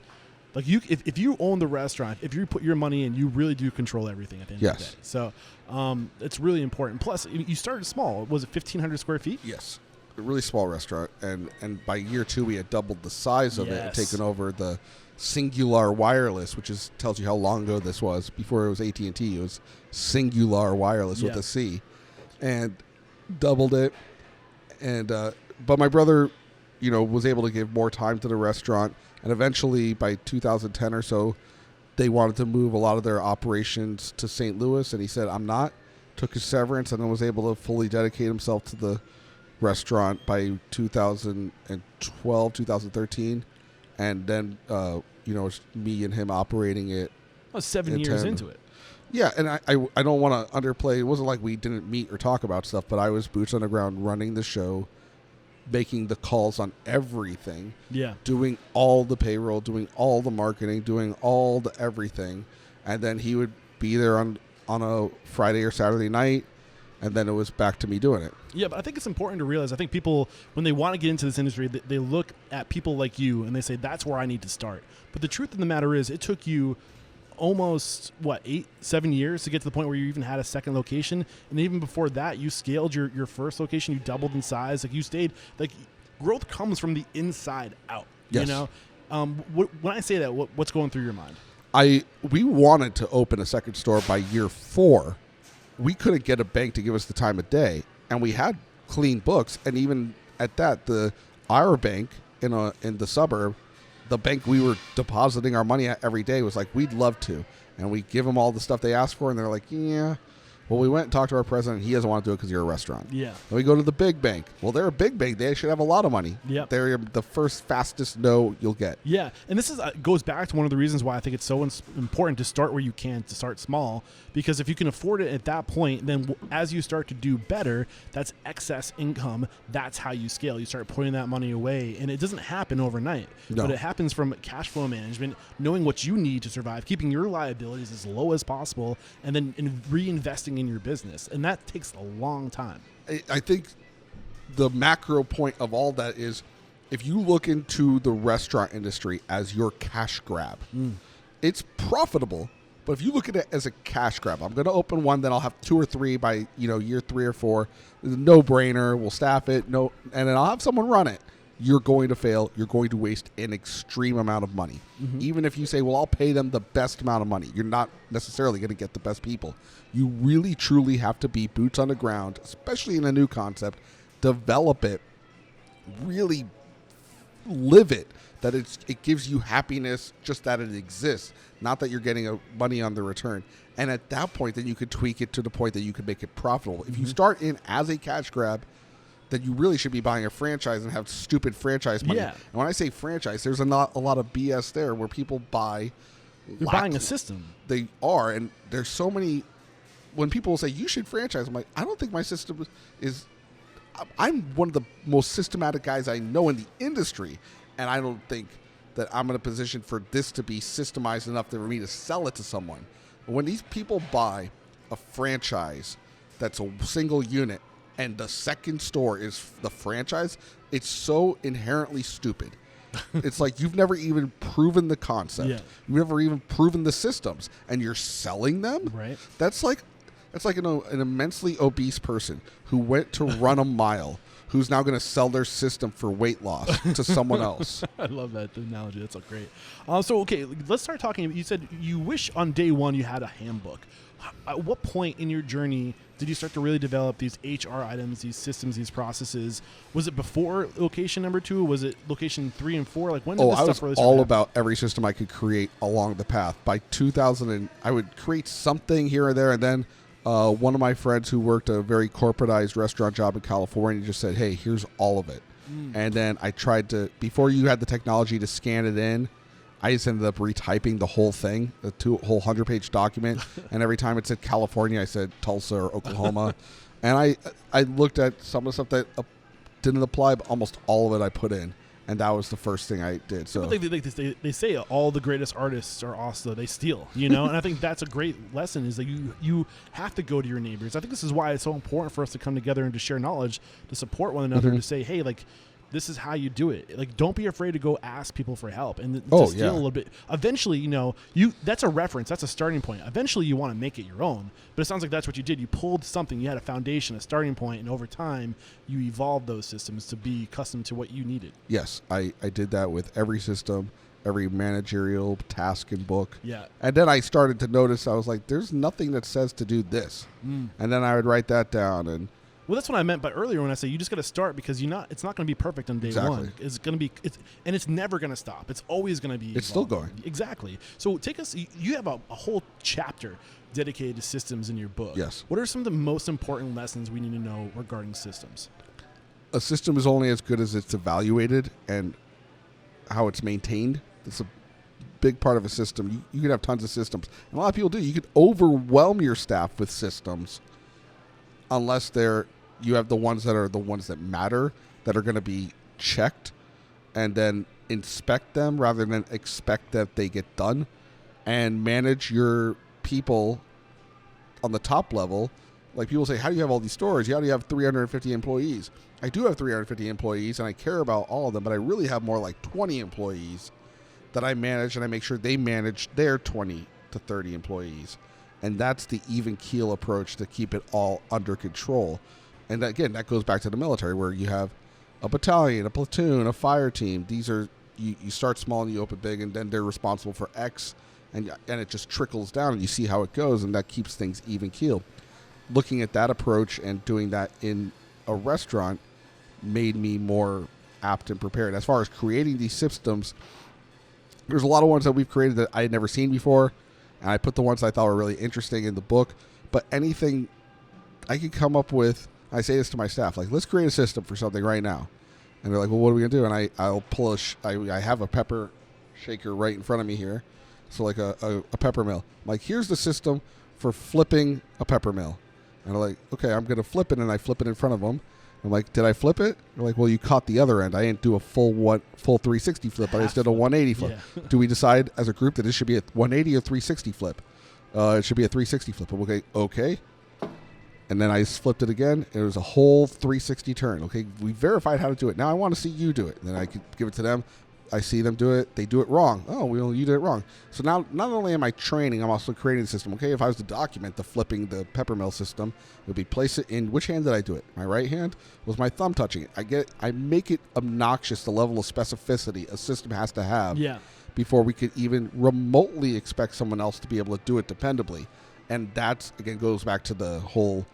like if you own the restaurant, if you put your money in, you really do control everything at the end of the day. So it's really important. Plus, you started small. Was it 1,500 square feet? Yes. A really small restaurant, and by year 2 we had doubled the size of it and taken over the Singular Wireless, which tells you how long ago this was. Before it was AT&T, it was Singular Wireless with a C, and doubled it. And but my brother, was able to give more time to the restaurant, and eventually by 2010 or so, they wanted to move a lot of their operations to St. Louis, and he said, "I'm not." Took his severance and then was able to fully dedicate himself to the restaurant by 2012, 2013, and then it's me and him operating it. 7 years into it. Yeah, and I don't want to underplay. It wasn't like we didn't meet or talk about stuff, but I was boots on the ground running the show, making the calls on everything. Yeah, doing all the payroll, doing all the marketing, doing all the everything, and then he would be there on a Friday or Saturday night. And then it was back to me doing it. Yeah, but I think it's important to realize, I think people, when they want to get into this industry, they look at people like you and they say, that's where I need to start. But the truth of the matter is, it took you almost, 7 years to get to the point where you even had a second location. And even before that, you scaled your first location, you doubled in size. Like you stayed, like growth comes from the inside out. Yes. When I say that, what's going through your mind? We wanted to open a second store by year 4. We couldn't get a bank to give us the time of day, and we had clean books. And even at that, our bank in the suburb, the bank we were depositing our money at every day was like, we'd love to, and we give them all the stuff they asked for, and they're like, yeah. Well, we went and talked to our president. He doesn't want to do it because you're a restaurant. Yeah. Then we go to the big bank. Well, they're a big bank. They should have a lot of money. Yeah. They're the first fastest no you'll get. Yeah. And this goes back to one of the reasons why I think it's so important to start where you can, to start small, because if you can afford it at that point, then as you start to do better, that's excess income. That's how you scale. You start putting that money away, and it doesn't happen overnight, but it happens from cash flow management, knowing what you need to survive, keeping your liabilities as low as possible, and then reinvesting in your business. And that takes a long time. I think the macro point of all that is, if you look into the restaurant industry as your cash grab, it's profitable. But if you look at it as a cash grab, I'm going to open one, then I'll have 2 or 3 by year 3 or 4. No brainer. We'll staff it. And then I'll have someone run it. You're going to fail. You're going to waste an extreme amount of money. Mm-hmm. Even if you say, well, I'll pay them the best amount of money, you're not necessarily going to get the best people. You really, truly have to be boots on the ground, especially in a new concept, develop it, really live it, that it gives you happiness just that it exists, not that you're getting money on the return. And at that point, then you could tweak it to the point that you could make it profitable. If you start in as a cash grab, then you really should be buying a franchise and have stupid franchise money. Yeah. And when I say franchise, there's a lot of BS there where people buy. You're buying a system. They are, and there's so many. When people say you should franchise, I'm like, I don't think my system is I'm one of the most systematic guys I know in the industry, and I don't think that I'm in a position for this to be systemized enough for me to sell it to someone. But when these people buy a franchise that's a single unit and the second store is the franchise, it's so inherently stupid. It's like you've never even proven the concept. Yeah. You've never even proven the systems, and you're selling them? Right. That's like an immensely obese person who went to run a mile, who's now going to sell their system for weight loss to someone else. I love that analogy. That's so great. Okay, let's start talking. You said you wish on day one you had a handbook. At what point in your journey did you start to really develop these HR items, these systems, these processes? Was it before location number 2? Was it location 3 and 4? Like when did this stuff really start all happening? about every system I could create along the path. By 2000, I would create something here or there, and then one of my friends who worked a very corporatized restaurant job in California just said, hey, here's all of it. And then I tried to, before you had the technology to scan it in, I just ended up retyping the whole thing, the whole 100-page document. And every time it said California, I said Tulsa or Oklahoma. And I looked at some of the stuff that didn't apply, but almost all of it I put in. And that was the first thing I did. So they say all the greatest artists are also they steal, and I think that's a great lesson is that you have to go to your neighbors. I think this is why it's so important for us to come together and to share knowledge, to support one another, to say, hey, like, this is how you do it. Like, don't be afraid to go ask people for help and to steal a little bit. Eventually, that's a reference. That's a starting point. Eventually, you want to make it your own. But it sounds like that's what you did. You pulled something. You had a foundation, a starting point, and over time, you evolved those systems to be custom to what you needed. Yes, I did that with every system, every managerial task and book. Yeah. And then I started to notice, I was like, there's nothing that says to do this. And then I would write that down. And well, that's what I meant by earlier when I say you just got to start because it's not going to be perfect on day one. It's going to be, and it's never going to stop. It's always going to be. It's still going. Exactly. So take us. You have a whole chapter dedicated to systems in your book. Yes. What are some of the most important lessons we need to know regarding systems? A system is only as good as it's evaluated and how it's maintained. That's a big part of a system. You can have tons of systems. And a lot of people do. You could overwhelm your staff with systems unless you have the ones that matter, that are going to be checked, and then inspect them rather than expect that they get done, and manage your people on the top level. Like, people say, how do you have all these stores? How do you have 350 employees? I do have 350 employees, and I care about all of them, but I really have more like 20 employees that I manage, and I make sure they manage their 20 to 30 employees. And that's the even keel approach to keep it all under control. And again, that goes back to the military, where you have a battalion, a platoon, a fire team. These are, you start small and you open big, and then they're responsible for X, and it just trickles down, and you see how it goes, and that keeps things even keel. Looking at that approach and doing that in a restaurant made me more apt and prepared. As far as creating these systems, there's a lot of ones that we've created that I had never seen before, and I put the ones I thought were really interesting in the book. But anything I could come up with, I say this to my staff, like, let's create a system for something right now. And they're like, well, what are we going to do? And I'll pull I have a pepper shaker right in front of me here. So like a pepper mill. I'm like, here's the system for flipping a pepper mill. And I'm like, okay, I'm going to flip it. And I flip it in front of them. I'm like, did I flip it? They're like, well, you caught the other end. I didn't do a full 360 flip. I just did a 180 flip. Yeah. Do we decide as a group that this should be a 180 or 360 flip? It should be a 360 flip. Okay. And then I flipped it again. It was a whole 360 turn. Okay, we verified how to do it. Now I want to see you do it. And then I could give it to them. I see them do it. They do it wrong. Oh, well, you did it wrong. So now not only am I training, I'm also creating the system. Okay, if I was to document the flipping the pepper mill system, it would be place it in which hand did I do it? My right hand? Was my thumb touching it? I make it obnoxious the level of specificity a system has to have before we could even remotely expect someone else to be able to do it dependably. And that's, again, goes back to the whole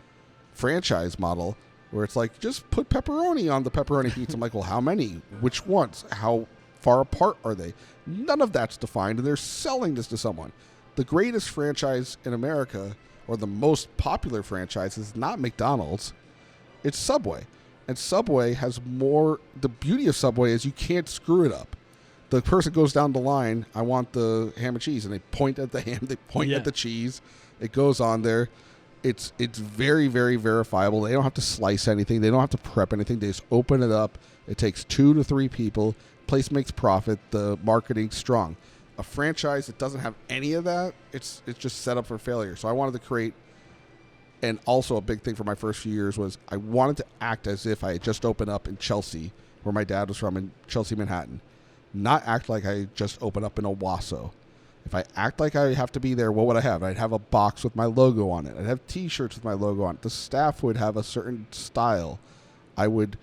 franchise model where it's like, just put pepperoni on the pepperoni pizza. I'm like, well, how many? Which ones? How far apart are they? None of that's defined, and they're selling this to someone. The greatest franchise in America, or the most popular franchise, is not McDonald's. It's Subway. And Subway has more... The beauty of Subway is you can't screw it up. The person goes down the line, I want the ham and cheese, and they point at the ham, they point at the cheese. It goes on there. It's very, very verifiable. They don't have to slice anything. They don't have to prep anything. They just open it up. It takes 2 to 3 people. Place makes profit. The marketing's strong. A franchise that doesn't have any of that, it's just set up for failure. So I wanted to create, and also a big thing for my first few years was I wanted to act as if I had just opened up in Chelsea, where my dad was from, in Chelsea, Manhattan. Not act like I just opened up in Owasso. If I act like I have to be there, what would I have? I'd have a box with my logo on it. I'd have T-shirts with my logo on it. The staff would have a certain style. I would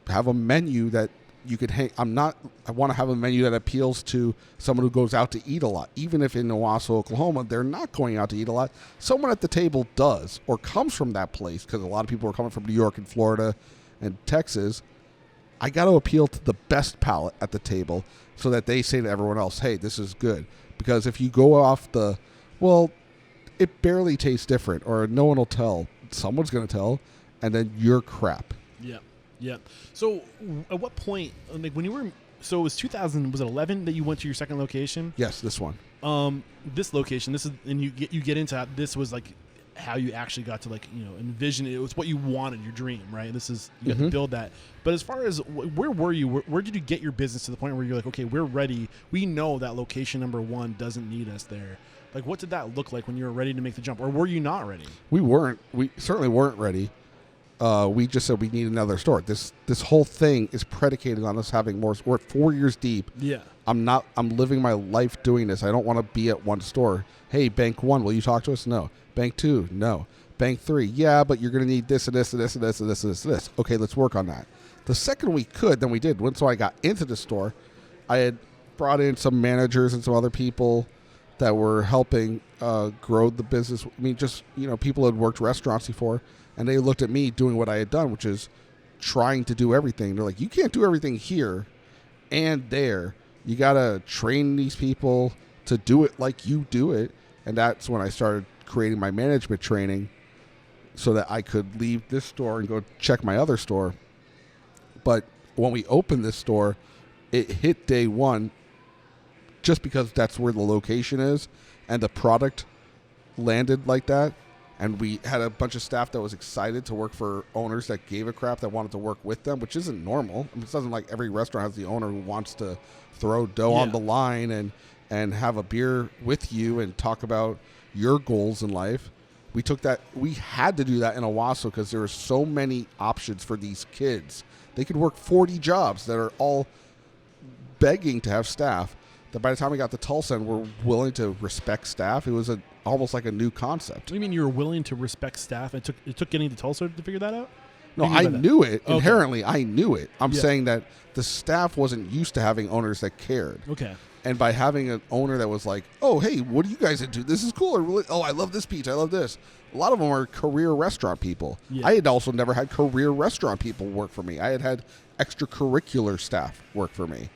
have a menu that you could hang. I want to have a menu that appeals to someone who goes out to eat a lot. Even if in Owasso, Oklahoma, they're not going out to eat a lot. Someone at the table does or comes from that place, because a lot of people are coming from New York and Florida and Texas. I got to appeal to the best palate at the table so that they say to everyone else, hey, this is good. Because if you go off it barely tastes different, or no one will tell. Someone's going to tell, and then you're crap. Yeah, yeah. So at what point, like when you were, so it was 2000, was it 11 that you went to your second location? Yes, this one. This location, this is, and you get into how this was like how you actually got to envision it. It was what you wanted, your dream, right? This is, you have to build that. But as far as where were you, where did you get your business to the point where you're like, okay, we're ready. We know that location number 1 doesn't need us there. Like, what did that look like when you were ready to make the jump, or were you not ready? We certainly weren't ready. We just said we need another store. This whole thing is predicated on us having more. We're 4 years deep. Yeah. I'm living my life doing this. I don't want to be at one store. Hey, bank 1, will you talk to us? No. Bank 2, no. Bank 3, yeah, but you're going to need this and this and this and this and this and this and this. Okay, let's work on that. The second we could, then we did. So I got into the store, I had brought in some managers and some other people that were helping grow the business. I mean, just, people had worked restaurants before, and they looked at me doing what I had done, which is trying to do everything. They're like, you can't do everything here and there. You got to train these people to do it like you do it. And that's when I started creating my management training so that I could leave this store and go check my other store. But when we opened this store, it hit day 1 just because that's where the location is and the product landed like that. And we had a bunch of staff that was excited to work for owners that gave a crap, that wanted to work with them, which isn't normal. I mean, it doesn't like every restaurant has the owner who wants to throw dough on the line and have a beer with you and talk about your goals in life. We had to do that in Owasso because there were so many options for these kids. They could work 40 jobs that are all begging to have staff. That by the time we got to Tulsa and we're willing to respect staff, it was almost like a new concept. What do you mean you were willing to respect staff? It took getting to Tulsa to figure that out? No, I knew it. Okay. Inherently, I knew it. I'm saying that the staff wasn't used to having owners that cared. Okay. And by having an owner that was like, oh, hey, what are you guys into? This is cool. I love this pizza. I love this. A lot of them are career restaurant people. Yeah. I had also never had career restaurant people work for me. I had extracurricular staff work for me.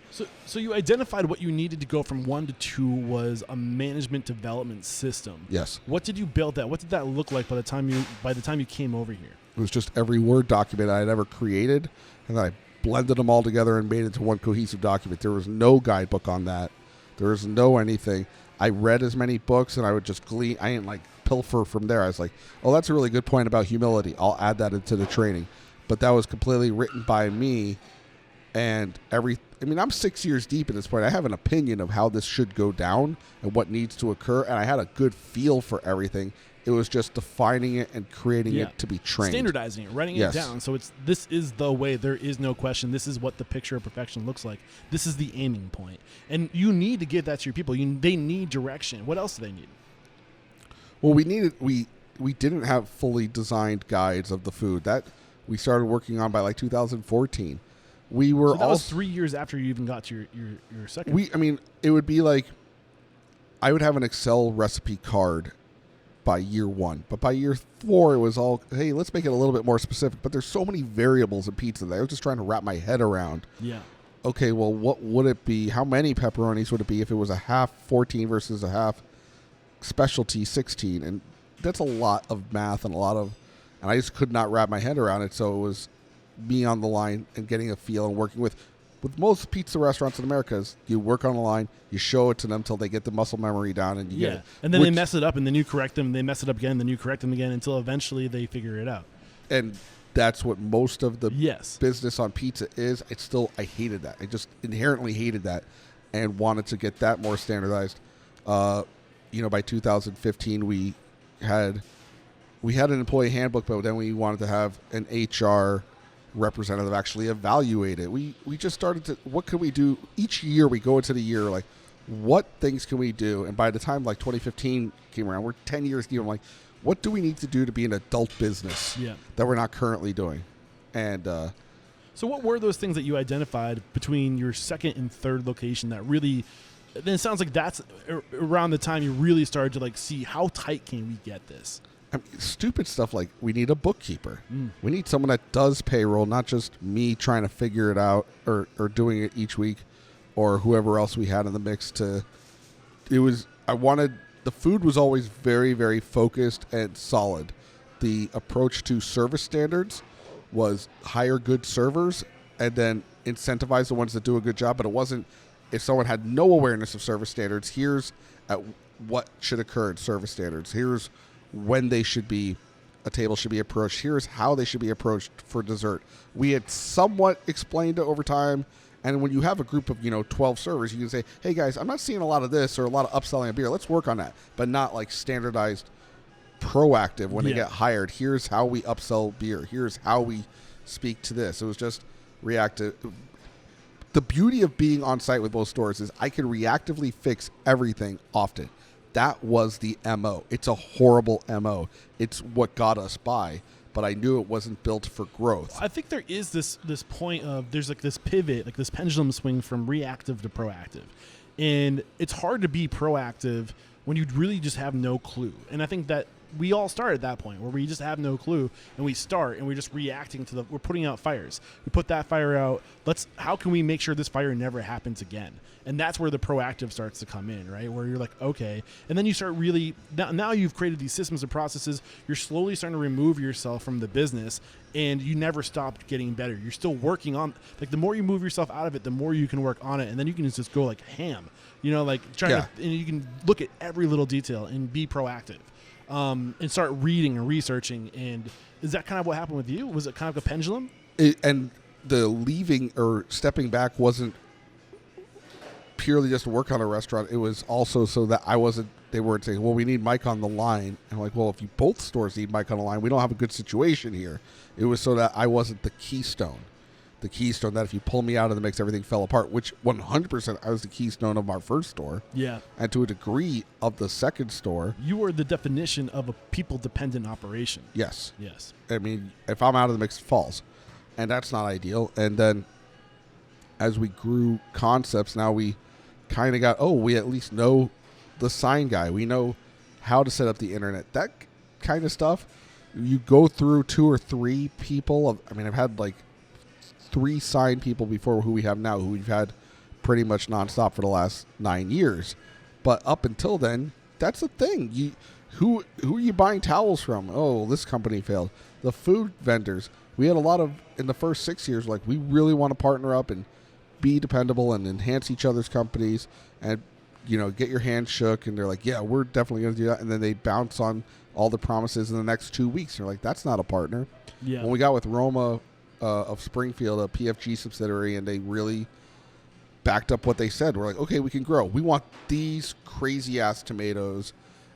So you identified what you needed to go from 1 to 2 was a management development system. Yes. What did you build that? What did that look like by the time you came over here? It was just every Word document I had ever created, and then I blended them all together and made it into one cohesive document. There was no guidebook on that. There was no anything. I read as many books, and I would just glean. I didn't pilfer from there. I was like, oh, that's a really good point about humility. I'll add that into the training. But that was completely written by me, and I'm 6 years deep at this point. I have an opinion of how this should go down and what needs to occur, and I had a good feel for everything. It was just defining it and creating it to be trained. Standardizing it, writing it down. So this is the way. There is no question. This is what the picture of perfection looks like. This is the aiming point. And you need to give that to your people. They need direction. What else do they need? Well, we didn't have fully designed guides of the food. That we started working on by 2014. We were so that was 3 years after you even got to your second. It would be like I would have an Excel recipe card by year 1, but by year 4 it was all, hey, let's make it a little bit more specific. But there's so many variables in pizza that I was just trying to wrap my head around. Yeah. Okay, well, what would it be? How many pepperonis would it be if it was a half 14 versus a half specialty 16? And that's a lot of math and I just could not wrap my head around it. So it was me on the line and getting a feel and working with with most pizza restaurants in America is you work on the line, you show it to them until they get the muscle memory down, and you get it. And then they mess it up, and then you correct them, and they mess it up again, and then you correct them again until eventually they figure it out. And that's what most of the Yes. business on pizza is. I hated that. I just inherently hated that and wanted to get that more standardized. By 2015, we had an employee handbook, but then we wanted to have an HR representative actually evaluate it. We just started to, what could we do? Each year we go into the year, like, what things can we do? And by the time, like, 2015 came around, we're 10 years deep. I'm like, what do we need to do to be an adult business that we're not currently doing? And so what were those things that you identified between your second and third location that really, then it sounds like that's around the time you really started to like see how tight can we get this? I mean, stupid stuff like we need a bookkeeper. We need someone that does payroll, not just me trying to figure it out or doing it each week or whoever else we had in the mix the food was always very, very focused and solid. The approach to service standards was hire good servers and then incentivize the ones that do a good job. But it wasn't, if someone had no awareness of service standards, here's what should occur in service standards. Here's when a table should be approached. Here's how they should be approached for dessert. We had somewhat explained it over time. And when you have a group of, 12 servers, you can say, hey, guys, I'm not seeing a lot of this or a lot of upselling of beer. Let's work on that. But not like standardized proactive when they get hired. Here's how we upsell beer. Here's how we speak to this. It was just reactive. The beauty of being on site with both stores is I can reactively fix everything often. That was the MO. It's a horrible MO. It's what got us by. But I knew it wasn't built for growth. I think there is this point of there's like this pivot, like this pendulum swing from reactive to proactive. And it's hard to be proactive when you really just have no clue. And I think that we all start at that point where we just have no clue and we start and we're just reacting to we're putting out fires. We put that fire out. How can we make sure this fire never happens again? And that's where the proactive starts to come in, right? Where you're like, okay. And then you start really, now you've created these systems and processes. You're slowly starting to remove yourself from the business and you never stop getting better. You're still working on, like the more you move yourself out of it, the more you can work on it. And then you can just go like ham, like trying to, and you can look at every little detail and be proactive. And start reading and researching. And is that kind of what happened with you? Was it kind of a pendulum? And the leaving or stepping back wasn't purely just to work on a restaurant. It was also so that they weren't saying, well, we need Mike on the line. And I'm like, well, if you both stores need Mike on the line, we don't have a good situation here. It was so that I wasn't the keystone that if you pull me out of the mix, everything fell apart, which 100% I was the keystone of our first store. Yeah. And to a degree of the second store. You were the definition of a people-dependent operation. Yes. Yes. I mean, if I'm out of the mix, it falls. And that's not ideal. And then as we grew concepts, now we kind of we at least know the sign guy. We know how to set up the internet. That kind of stuff. You go through 2 or 3 people. I've had like 3 sign people before who we have now, who we've had pretty much nonstop for the last 9 years. But up until then, that's the thing. Who are you buying towels from? Oh, this company failed. The food vendors. We had a lot of, in the first 6 years, like we really want to partner up and be dependable and enhance each other's companies and, get your hand shook. And they're like, yeah, we're definitely going to do that. And then they bounce on all the promises in the next 2 weeks. You're like, that's not a partner. Yeah. When we got with Roma of Springfield, a PFG subsidiary, and they really backed up what they said. We're like, okay, we can grow. We want these crazy-ass tomatoes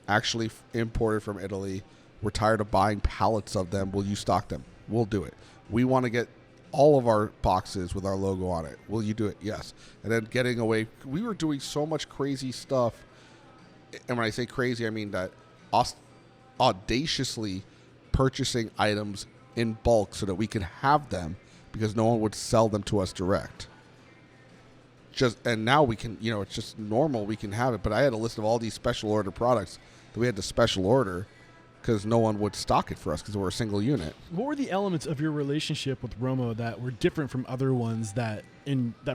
actually imported from Italy. We're tired of buying pallets of them. Will you stock them? We'll do it. We want to get all of our boxes with our logo on it. Will you do it? Yes. And then getting away. We were doing so much crazy stuff. And when I say crazy, I mean that audaciously purchasing items in bulk so that we could have them because no one would sell them to us direct. And now we can, it's just normal. We can have it. But I had a list of all these special order products that we had to special order because no one would stock it for us because we're a single unit. What were the elements of your relationship with Romo that were different from other ones that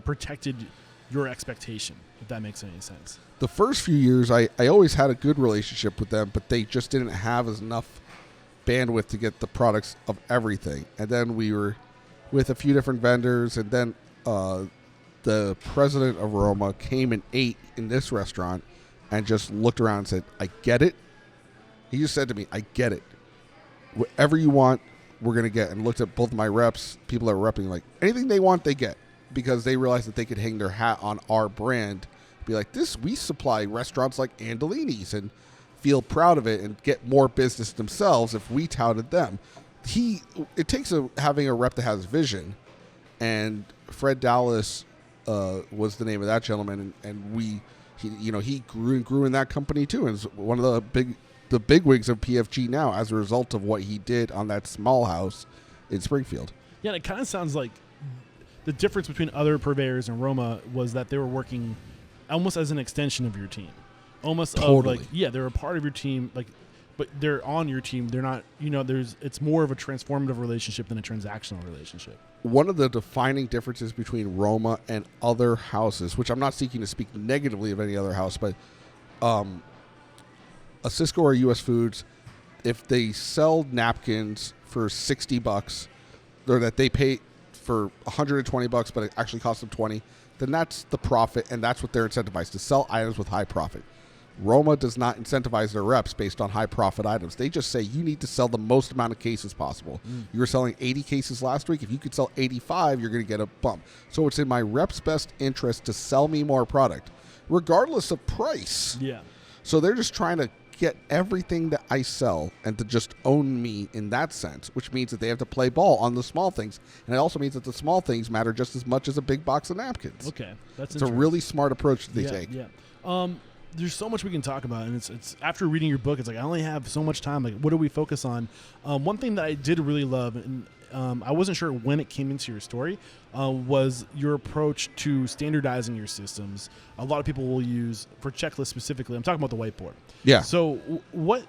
protected your expectation, if that makes any sense? The first few years, I always had a good relationship with them, but they just didn't have enough bandwidth to get the products of everything. And then we were with a few different vendors, and then the president of Roma came and ate in this restaurant and just looked around and said, I get it. He just said to me, I get it. Whatever you want, we're going to get. And looked at both my reps, people that were repping, like, anything they want, they get. Because they realized that they could hang their hat on our brand. Be like, we supply restaurants like Andolini's and feel proud of it and get more business themselves if we touted them. It takes having a rep that has vision. And Fred Dallas was the name of that gentleman, and he grew in that company too, and is one of the bigwigs of PFG now as a result of what he did on that small house in Springfield. Yeah, and it kind of sounds like the difference between other purveyors and Roma was that they were working almost as an extension of your team, almost totally. They're a part of your team, but they're on your team. They're not, it's more of a transformative relationship than a transactional relationship. One of the defining differences between Roma and other houses, which I'm not seeking to speak negatively of any other house, but a Cisco or US Foods, if they sell napkins for $60, or that they pay for $120, but it actually costs them $20, then that's the profit, and that's what they're incentivized to sell items with high profit. Roma does not incentivize their reps based on high profit items. They just say you need to sell the most amount of cases possible. You were selling 80 cases last week. If you could sell 85, you're going to get a bump. So it's in my rep's best interest to sell me more product, regardless of price. Yeah. So they're just trying to get everything that I sell and to just own me in that sense, which means that they have to play ball on the small things. And it also means that the small things matter just as much as a big box of napkins. Okay. It's a really smart approach that they take. Yeah. There's so much we can talk about, and it's after reading your book, it's like I only have so much time. Like, what do we focus on? One thing that I did really love, and I wasn't sure when it came into your story, was your approach to standardizing your systems. A lot of people will use for checklists specifically. I'm talking about the whiteboard. Yeah. So where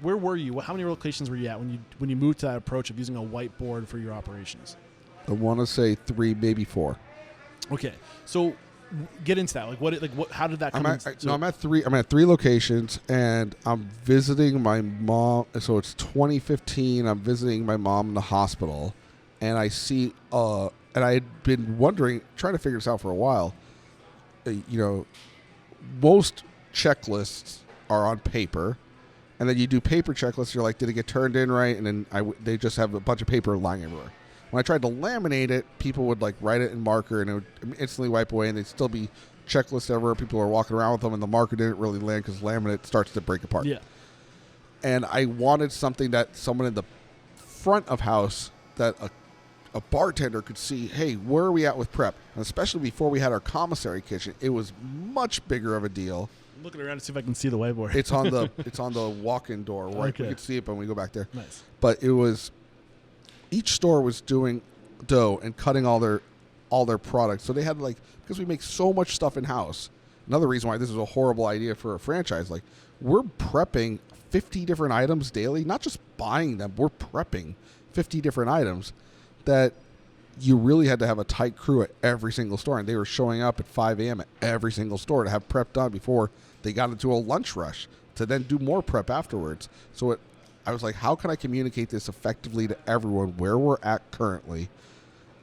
were you? How many locations were you at when you moved to that approach of using a whiteboard for your operations? I want to say 3, maybe 4. Okay, so get into that. How did that come I'm at 3 locations, and I'm visiting my mom. So it's 2015. I'm visiting my mom in the hospital, and I see and I had been trying to figure this out for a while. Most checklists are on paper, and then you do paper checklists. You're like, did it get turned in right? And then they just have a bunch of paper lying everywhere. When I tried to laminate it, people would write it in marker, and it would instantly wipe away, and they'd still be checklists everywhere. People are walking around with them, and the marker didn't really land because laminate starts to break apart. Yeah. And I wanted something that someone in the front of house, that a bartender could see, hey, where are we at with prep? And especially before we had our commissary kitchen, it was much bigger of a deal. I'm looking around to see if I can see the whiteboard. It's on the walk-in door. Right? Okay. We could see it when we go back there. Nice. But it was... Each store was doing dough and cutting all their products. So they had because we make so much stuff in house. Another reason why this is a horrible idea for a franchise, we're prepping 50 different items daily, not just buying them. We're prepping 50 different items that you really had to have a tight crew at every single store, and they were showing up at 5 a.m. at every single store to have prep done before they got into a lunch rush to then do more prep afterwards. So I was like, how can I communicate this effectively to everyone where we're at currently?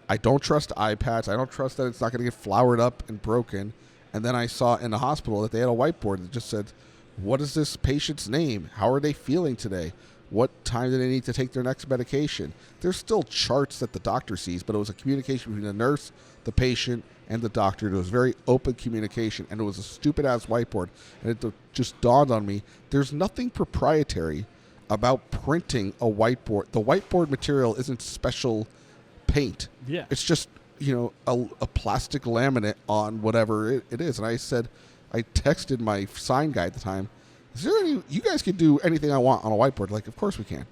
I don't trust iPads. I don't trust that it's not going to get floured up and broken. And then I saw in the hospital that they had a whiteboard that just said, what is this patient's name? How are they feeling today? What time do they need to take their next medication? There's still charts that the doctor sees, but it was a communication between the nurse, the patient, and the doctor. It was very open communication, and it was a stupid-ass whiteboard. And it just dawned on me, there's nothing proprietary about printing a whiteboard. The whiteboard material isn't special paint. Yeah. It's just, a plastic laminate on whatever it is. And I texted my sign guy at the time, you guys can do anything I want on a whiteboard? Of course we can.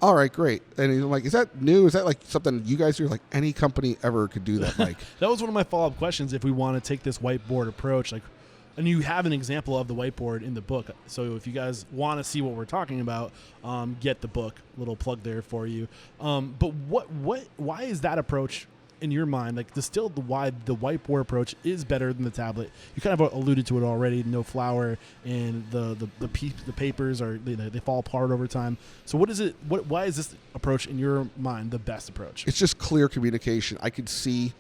All right, great. And he's like, is that new? Is that something you guys do? Any company ever could do that, Mike. That was one of my follow-up questions. If we want to take this whiteboard approach, and you have an example of the whiteboard in the book. So if you guys want to see what we're talking about, get the book. Little plug there for you. But why is that approach in your mind? Why the whiteboard approach is better than the tablet? You kind of alluded to it already. No flour, and the papers they fall apart over time. So what is it? Why is this approach in your mind the best approach? It's just clear communication. I can see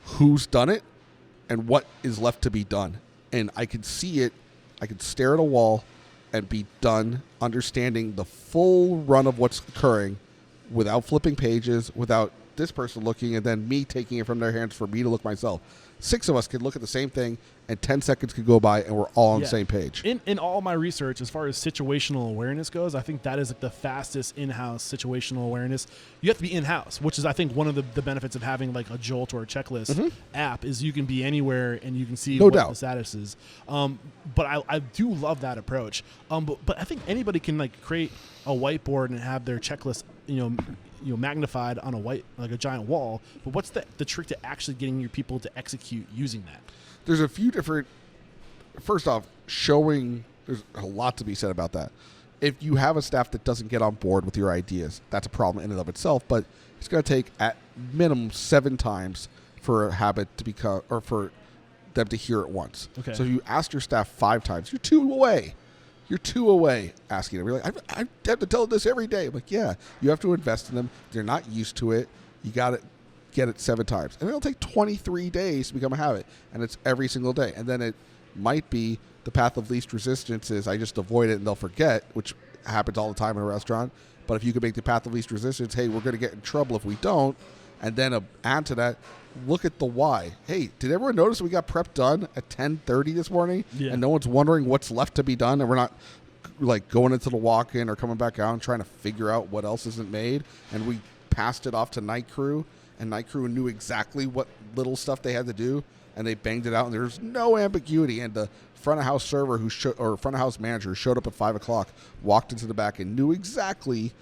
who's done it. and what is left to be done. And I could see it. I could stare at a wall and be done understanding the full run of what's occurring without flipping pages, without this person looking, and then me taking it from their hands for me to look myself. 6 of us could look at the same thing, and 10 seconds could go by, and we're all on the same page. In all my research, as far as situational awareness goes, I think that is like the fastest in-house situational awareness. You have to be in-house, which is, I think, one of the benefits of having like a Jolt or a Checklist app is you can be anywhere and you can see what the status is. But I do love that approach. But I think anybody can like create a whiteboard and have their checklist, magnified on a giant wall. But what's the trick to actually getting your people to execute using that? There's a few different. First off, showing. There's a lot to be said about that. If you have a staff that doesn't get on board with your ideas, that's a problem in and of itself. But it's going to take at minimum 7 times for a habit to become, or for them to hear it once. Okay. So if you ask your staff 5 times, you're 2 away. You're 2 away asking them. You're like, I have to tell them this every day. I'm like, yeah, you have to invest in them. They're not used to it. You got to get it 7 times. And it'll take 23 days to become a habit. And it's every single day. And then it might be the path of least resistance is I just avoid it and they'll forget, which happens all the time in a restaurant. But if you can make the path of least resistance, hey, we're going to get in trouble if we don't. And then add to that, look at the why. Hey, did everyone notice we got prep done at 10:30 this morning? Yeah. And no one's wondering what's left to be done, and we're not like going into the walk-in or coming back out and trying to figure out what else isn't made. And we passed it off to night crew, and night crew knew exactly what little stuff they had to do, and they banged it out, and there's no ambiguity. And the front of house server or front of house manager who showed up at 5 o'clock walked into the back and knew exactly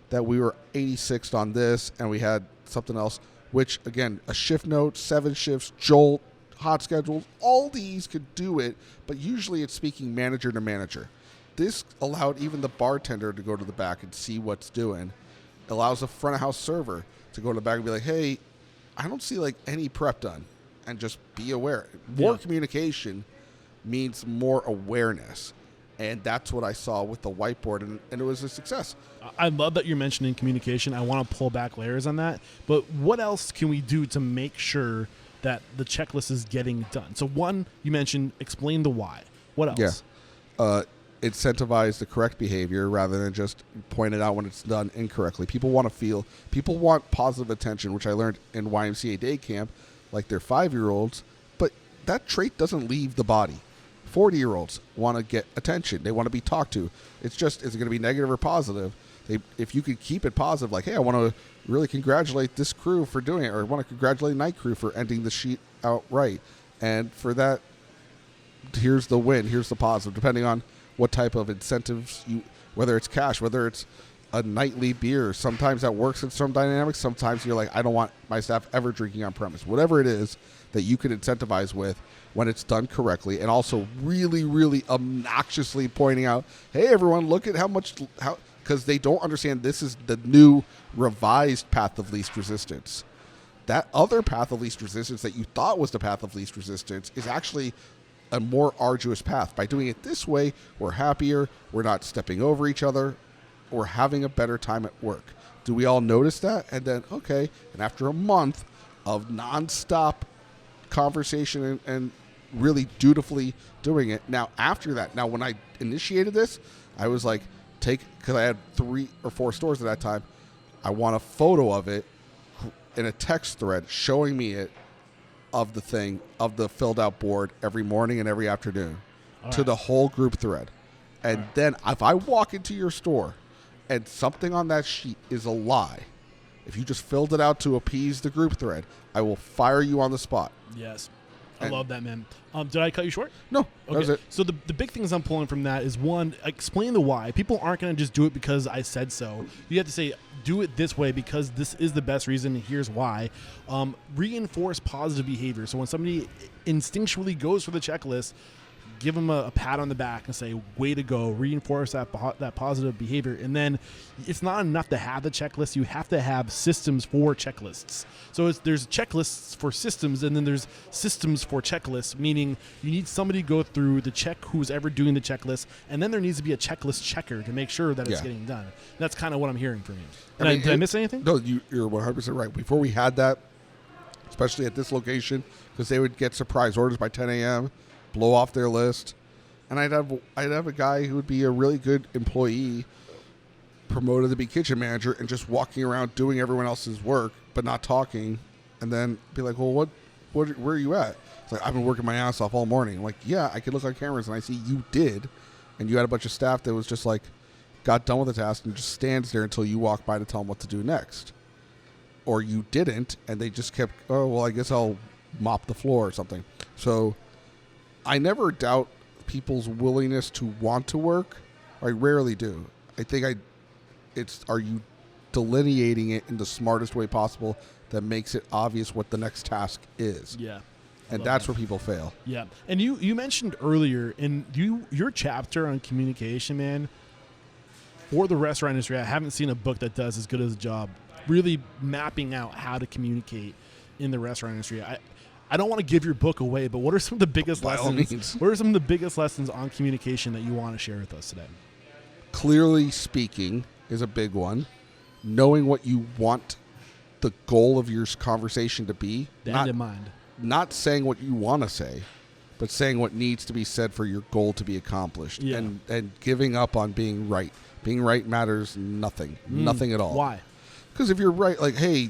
that we were 86th on this, and we had something else, which, again, a shift note, 7 shifts, Jolt, hot schedules, all these could do it, but usually it's speaking manager to manager. This allowed even the bartender to go to the back and see what's doing. It allows the front of house server to go to the back and be like, hey, I don't see like any prep done, and just be aware. More communication means more awareness. And that's what I saw with the whiteboard, and it was a success. I love that you're mentioning communication. I want to pull back layers on that. But what else can we do to make sure that the checklist is getting done? So one, you mentioned explain the why. What else? Yeah. Incentivize the correct behavior rather than just point it out when it's done incorrectly. People want positive attention, which I learned in YMCA day camp, like they're 5-year-olds, but that trait doesn't leave the body. 40-year-olds want to get attention. They want to be talked to. It's just, is it going to be negative or positive? If you could keep it positive, like, hey, I want to really congratulate this crew for doing it, or I want to congratulate night crew for ending the sheet out right. And for that, here's the win, here's the positive, depending on what type of incentives whether it's cash, whether it's a nightly beer. Sometimes that works in some dynamics. Sometimes you're like, I don't want my staff ever drinking on premise. Whatever it is that you can incentivize with when it's done correctly, and also really, really obnoxiously pointing out, hey, everyone, look at how because they don't understand this is the new revised path of least resistance. That other path of least resistance that you thought was the path of least resistance is actually a more arduous path. By doing it this way, we're happier, we're not stepping over each other, we're having a better time at work. Do we all notice that? And then, okay, and after a month of nonstop conversation and really dutifully doing it, now after that, now when I initiated this, I was like, because I had 3 or 4 stores at that time, I want a photo of it in a text thread showing me it, of the thing, of the filled out board every morning and every afternoon to the whole group thread. And then if I walk into your store and something on that sheet is a lie, if you just filled it out to appease the group thread, I will fire you on the spot. Yes. I love that, man. Did I cut you short? No, that was it. So the big things I'm pulling from that is, one, explain the why. People aren't going to just do it because I said so. You have to say, do it this way because this is the best reason, and here's why. Reinforce positive behavior. So when somebody instinctually goes for the checklist, give them a pat on the back and say, way to go, reinforce that positive behavior. And then it's not enough to have the checklist. You have to have systems for checklists. So there's checklists for systems, and then there's systems for checklists, meaning you need somebody to go through the check who's ever doing the checklist, and then there needs to be a checklist checker to make sure that it's getting done. That's kind of what I'm hearing from you. Did I miss anything? No, you're 100% right. Before we had that, especially at this location, because they would get surprise orders by 10 a.m., blow off their list, and I'd have a guy who would be a really good employee, promoted to be kitchen manager, and just walking around doing everyone else's work but not talking, and then be like, well, where are you at? It's like, I've been working my ass off all morning. I'm like, yeah, I could look on cameras and I see you did, and you had a bunch of staff that was just like, got done with the task and just stands there until you walk by to tell them what to do next. Or you didn't, and they just kept, oh, well, I guess I'll mop the floor or something. So I never doubt people's willingness to want to work. I rarely do. I think are you delineating it in the smartest way possible that makes it obvious what the next task is? Yeah. And that's where people fail. Yeah. And you mentioned earlier in your chapter on communication, man, for the restaurant industry, I haven't seen a book that does as good as a job really mapping out how to communicate in the restaurant industry. I don't want to give your book away, but what are some of the biggest lessons? What are some of the biggest lessons on communication that you want to share with us today? Clearly speaking is a big one. Knowing what you want the goal of your conversation to be. The end in mind. Not saying what you want to say, but saying what needs to be said for your goal to be accomplished. Yeah. And giving up on being right. Being right matters nothing. Nothing at all. Why? Because if you're right, like, hey,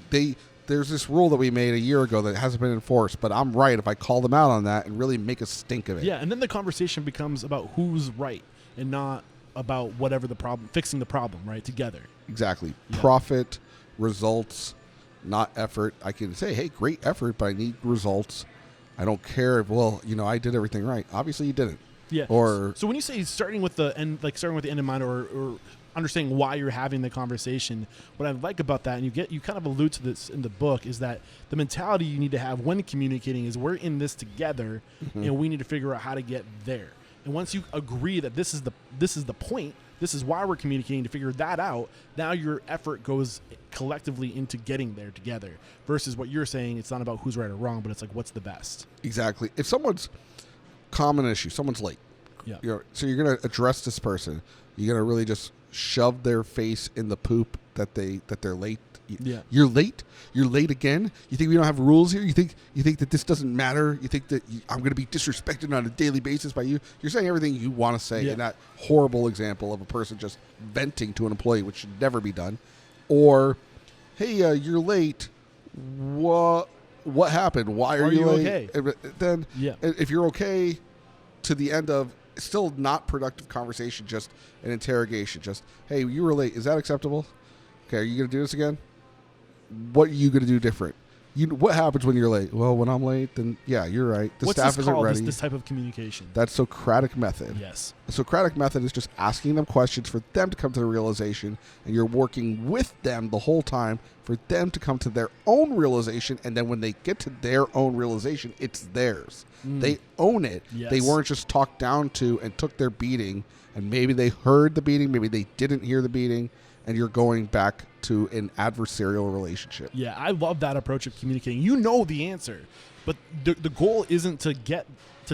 there's this rule that we made a year ago that hasn't been enforced, but I'm right if I call them out on that and really make a stink of it. Yeah, and then the conversation becomes about who's right and not about whatever the problem, fixing the problem, right, together. Exactly. Yeah. Profit, results, not effort. I can say, hey, great effort, but I need results. I don't care if, well, I did everything right. Obviously you didn't. Yeah. Or so when you say starting with the end in mind, or understanding why you're having the conversation, what I like about that, and you kind of allude to this in the book, is that the mentality you need to have when communicating is we're in this together, and we need to figure out how to get there. And once you agree that this is the point, this is why we're communicating, to figure that out, now your effort goes collectively into getting there together, versus what you're saying, it's not about who's right or wrong, but it's like, what's the best. Exactly. If someone's common issue, someone's late. Yeah. So you're going to address this person. You're going to really just shove their face in the poop that they're late. Yeah. You're late. You're late again. You think we don't have rules here? You think that this doesn't matter? You think that I'm going to be disrespected on a daily basis by you? You're saying everything you want to say in that horrible example of a person just venting to an employee, which should never be done. Or, hey, you're late. What happened? Why are you late? Okay? Then, if you're okay, to the end of still not productive conversation, just an interrogation. Just, hey, you were late. Is that acceptable? Okay, are you going to do this again? What are you going to do different? What happens when you're late? Well, when I'm late, then yeah, you're right. The staff isn't ready. This type of communication. That's Socratic Method. Yes. The Socratic Method is just asking them questions for them to come to the realization, and you're working with them the whole time for them to come to their own realization, and then when they get to their own realization, it's theirs. They own it. Yes. They weren't just talked down to and took their beating, and maybe they heard the beating, maybe they didn't hear the beating, and you're going back to an adversarial relationship. Yeah, I love that approach of communicating. You know the answer, but the goal isn't to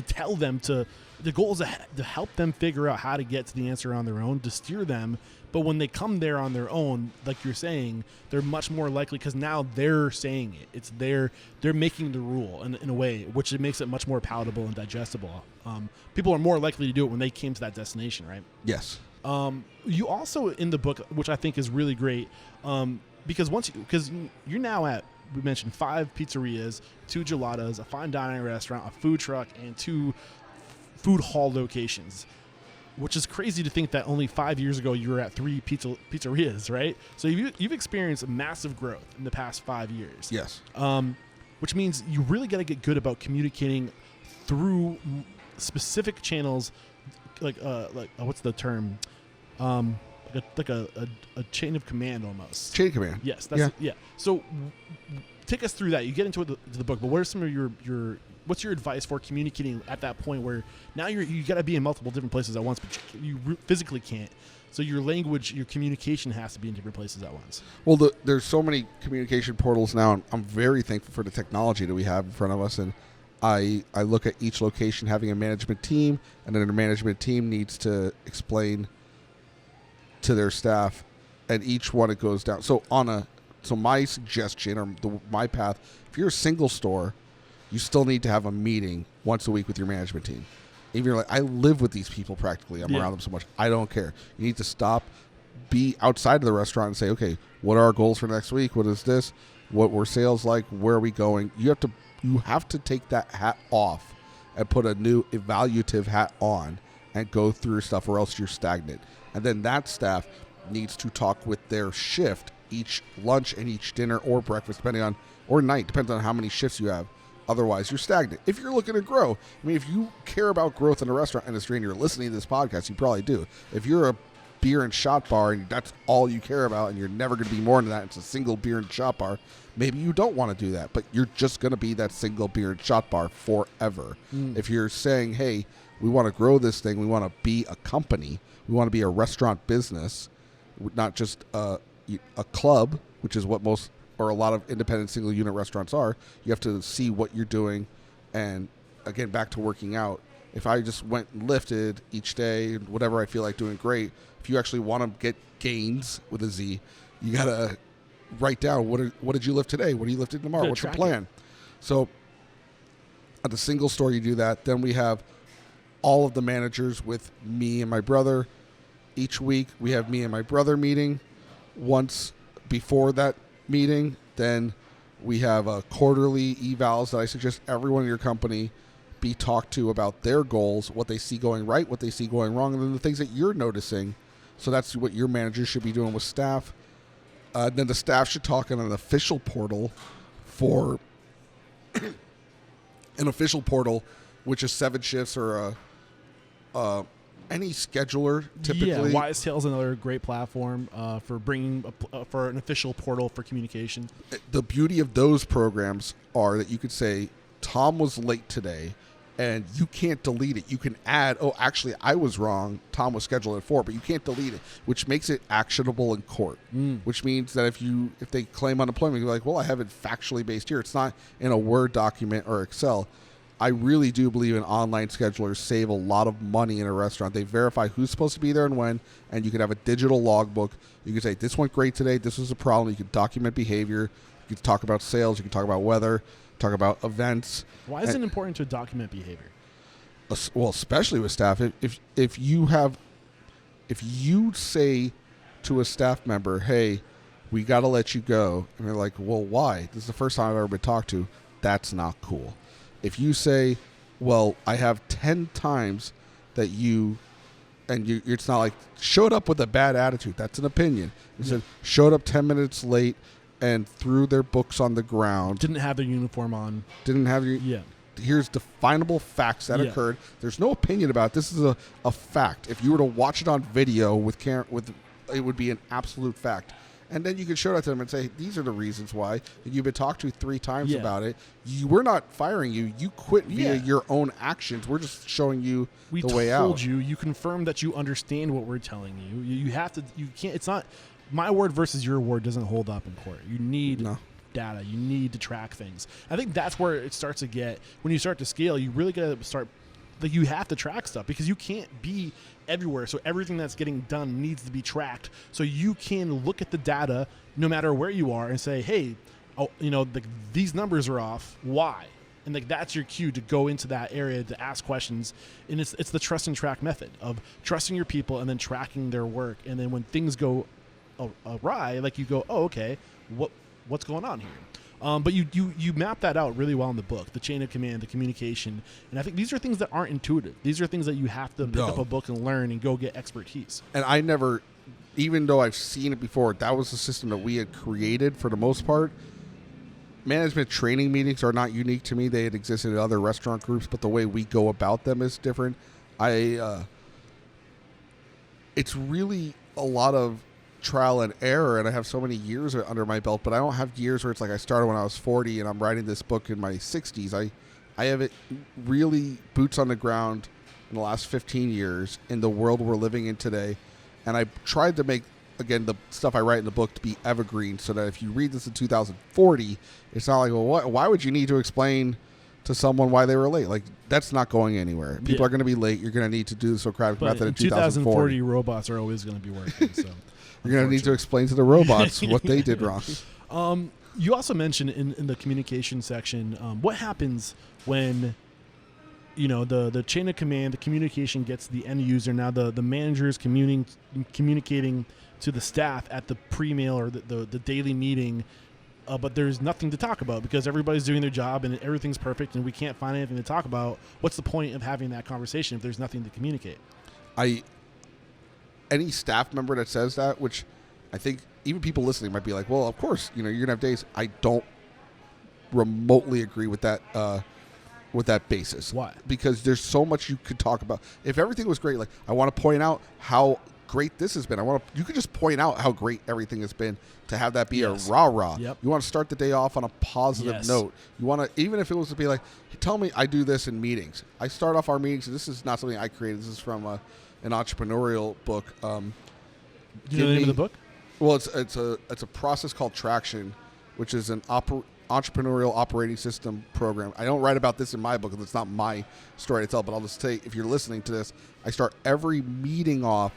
tell them to. The goal is to help them figure out how to get to the answer on their own, to steer them. But when they come there on their own, like you're saying, they're much more likely, because now they're saying it. It's they're making the rule in a way, which makes it much more palatable and digestible. People are more likely to do it when they came to that destination, right? Yes. You also, in the book, which I think is really great, because you're now at, we mentioned 5 pizzerias, 2 gelatas, a fine dining restaurant, a food truck, and 2 food hall locations, which is crazy to think that only 5 years ago you were at 3 pizzerias, right? So you've experienced massive growth in the past 5 years. Yes. Which means you really got to get good about communicating through specific channels, like what's the term? Like a chain of command almost. Chain of command. Yes. Yeah. So take us through that. You get into the book, but what are some of your what's your advice for communicating at that point where now you got to be in multiple different places at once, but you physically can't. So your language, your communication has to be in different places at once. Well, there's so many communication portals now, and I'm very thankful for the technology that we have in front of us. And I look at each location having a management team, and then the management team needs to explain to their staff, and each one it goes down. So on a So my suggestion or my path, if you're a single store, you still need to have a meeting once a week with your management team. If you're like, I live with these people practically. I'm around them so much. I don't care. You need to stop, be outside of the restaurant and say, okay, what are our goals for next week? What is this? What were sales like? Where are we going? You have to take that hat off and put a new evaluative hat on and go through stuff, or else you're stagnant. And then that staff needs to talk with their shift each lunch and each dinner or breakfast, depending on, or night, depends on how many shifts you have. Otherwise, you're stagnant. If you're looking to grow, I mean, if you care about growth in the restaurant industry and you're listening to this podcast, you probably do. If you're a beer and shot bar and that's all you care about and you're never going to be more than that, it's a single beer and shot bar, maybe you don't want to do that, but you're just going to be that single beer and shot bar forever. If you're saying, hey, we want to grow this thing, we want to be a company, we want to be a restaurant business, not just a club, which is what most or a lot of independent single unit restaurants are. You have to see what you're doing. And again, back to working out. If I just went and lifted each day, whatever I feel like doing, great. If you actually want to get gains with a Z, you got to write down what did you lift today? What are you lifting tomorrow? What's the plan? So at the single store, you do that. Then we have all of the managers with me and my brother. Each week we have me and my brother meeting. Once before that meeting, then we have a quarterly evals that I suggest everyone in your company be talked to about their goals, what they see going right, what they see going wrong, and then the things that you're noticing. So that's what your manager should be doing with staff. Then the staff should talk on an official portal for an official portal, which is 7 shifts or any scheduler typically. Yeah, Wise Tale is another great platform for bringing for an official portal for communication. The beauty of those programs are that you could say, Tom was late today, and you can't delete it. You can add, oh, actually, I was wrong. Tom was scheduled at 4, but you can't delete it, which makes it actionable in court, which means that if they claim unemployment, you're like, well, I have it factually based here. It's not in a Word document or Excel. I really do believe in online schedulers save a lot of money in a restaurant. They verify who's supposed to be there and when, and you can have a digital logbook. You can say, this went great today. This was a problem. You can document behavior. You can talk about sales. You can talk about weather, talk about events. Why is it important to document behavior? Well, especially with staff. If you say to a staff member, hey, we got to let you go, and they're like, well, why? This is the first time I've ever been talked to. That's not cool. If you say, well, I have 10 times that it's not like showed up with a bad attitude. That's an opinion. You said showed up 10 minutes late and threw their books on the ground. Didn't have their uniform on. Here's definable facts that occurred. There's no opinion about it. This is a fact. If you were to watch it on video it would be an absolute fact. And then you can show that to them and say, these are the reasons why. You've been talked to 3 times about it. We're not firing you. You quit via your own actions. We're just showing you the way out. We told you. You confirmed that you understand what we're telling you. You have to. You can't. It's not my word versus your word doesn't hold up in court. You need data. You need to track things. I think that's where it starts to get. When you start to scale, you really got to start. Like you have to track stuff because you can't be everywhere. So everything that's getting done needs to be tracked. So you can look at the data no matter where you are and say, hey, these numbers are off. Why? And that's your cue to go into that area to ask questions. And it's the trust and track method of trusting your people and then tracking their work. And then when things go awry, you go, oh, okay, what's going on here? But you map that out really well in the book, the chain of command, the communication. And I think these are things that aren't intuitive. These are things that you have to pick up a book and learn and go get expertise. And I never, even though I've seen it before, that was the system that we had created for the most part. Management training meetings are not unique to me. They had existed in other restaurant groups, but the way we go about them is different. It's really a lot of trial and error, and I have so many years under my belt, but I don't have years where it's like I started when I was 40 and I'm writing this book in my 60s. I have it really boots on the ground in the last 15 years in the world we're living in today, and I tried to make, again, the stuff I write in the book to be evergreen so that if you read this in 2040, it's not like, well, why would you need to explain to someone why they were late? That's not going anywhere. People are going to be late. You're going to need to do the Socratic Method in 2040. Robots are always going to be working, so you're going to need to explain to the robots what they did wrong. You also mentioned in the communication section, what happens when, the chain of command, the communication gets to the end user. Now the manager is communicating to the staff at the pre-mail or the daily meeting, but there's nothing to talk about because everybody's doing their job and everything's perfect and we can't find anything to talk about. What's the point of having that conversation if there's nothing to communicate? Any staff member that says that, which I think even people listening might be like, well, of course, you're going to have days. I don't remotely agree with that basis. Why? Because there's so much you could talk about. If everything was great, like I want to point out how great this has been. You could just point out how great everything has been to have that be a rah-rah. Yep. You want to start the day off on a positive note. You want to, even if it was to be like, hey, tell me I do this in meetings. I start off our meetings, and this is not something I created. This is from an entrepreneurial book. Do you know the name of the book? Well, it's a process called Traction, which is an entrepreneurial operating system program. I don't write about this in my book because it's not my story to tell, but I'll just say, if you're listening to this, I start every meeting off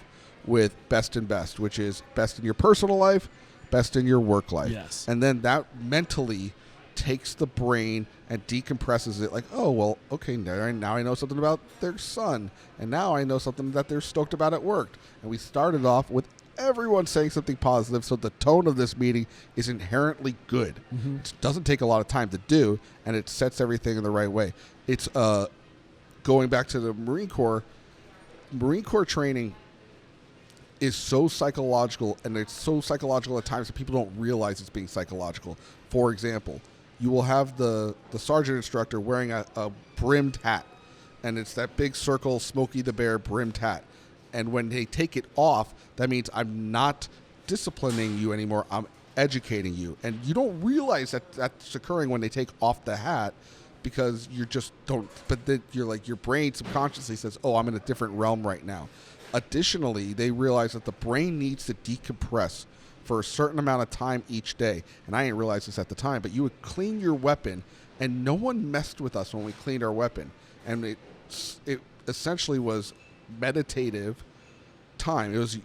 with best and best, which is best in your personal life, best in your work life. Yes. And then that mentally takes the brain and decompresses it like, oh, well, okay, now I know something about their son, and now I know something that they're stoked about at work. And we started off with everyone saying something positive, so the tone of this meeting is inherently good. Mm-hmm. It doesn't take a lot of time to do, and it sets everything in the right way. It's going back to the Marine Corps. Marine Corps training is so psychological, and it's so psychological at times that people don't realize it's being psychological. For example, you will have the sergeant instructor wearing a brimmed hat, and it's that big circle Smokey the Bear brimmed hat. And when they take it off, that means I'm not disciplining you anymore. I'm educating you. And you don't realize that that's occurring when they take off the hat because you just don't. But then you're like, your brain subconsciously says, oh, I'm in a different realm right now. Additionally, they realize that the brain needs to decompress for a certain amount of time each day. And I didn't realize this at the time, but you would clean your weapon, and no one messed with us when we cleaned our weapon. And it essentially was meditative time. It was,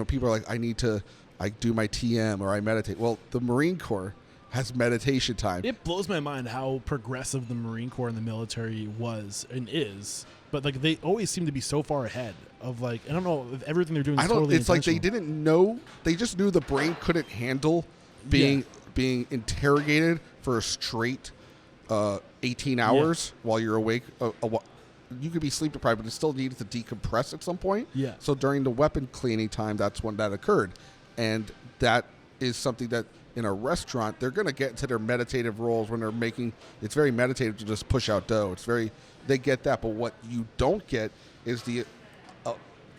people are like, I do my TM or I meditate. Well, the Marine Corps has meditation time. It blows my mind how progressive the Marine Corps and the military was and is. But like, they always seem to be so far ahead of, like, I don't know if everything they're doing is totally it's like intentional. they didn't know. They just knew the brain couldn't handle being interrogated for a straight 18 hours while you're awake. You could be sleep deprived, but it still needed to decompress at some point. Yeah. So during the weapon cleaning time, that's when that occurred. And that is something that in a restaurant, they're going to get into their meditative roles when they're making, it's very meditative to just push out dough. They get that. But what you don't get is the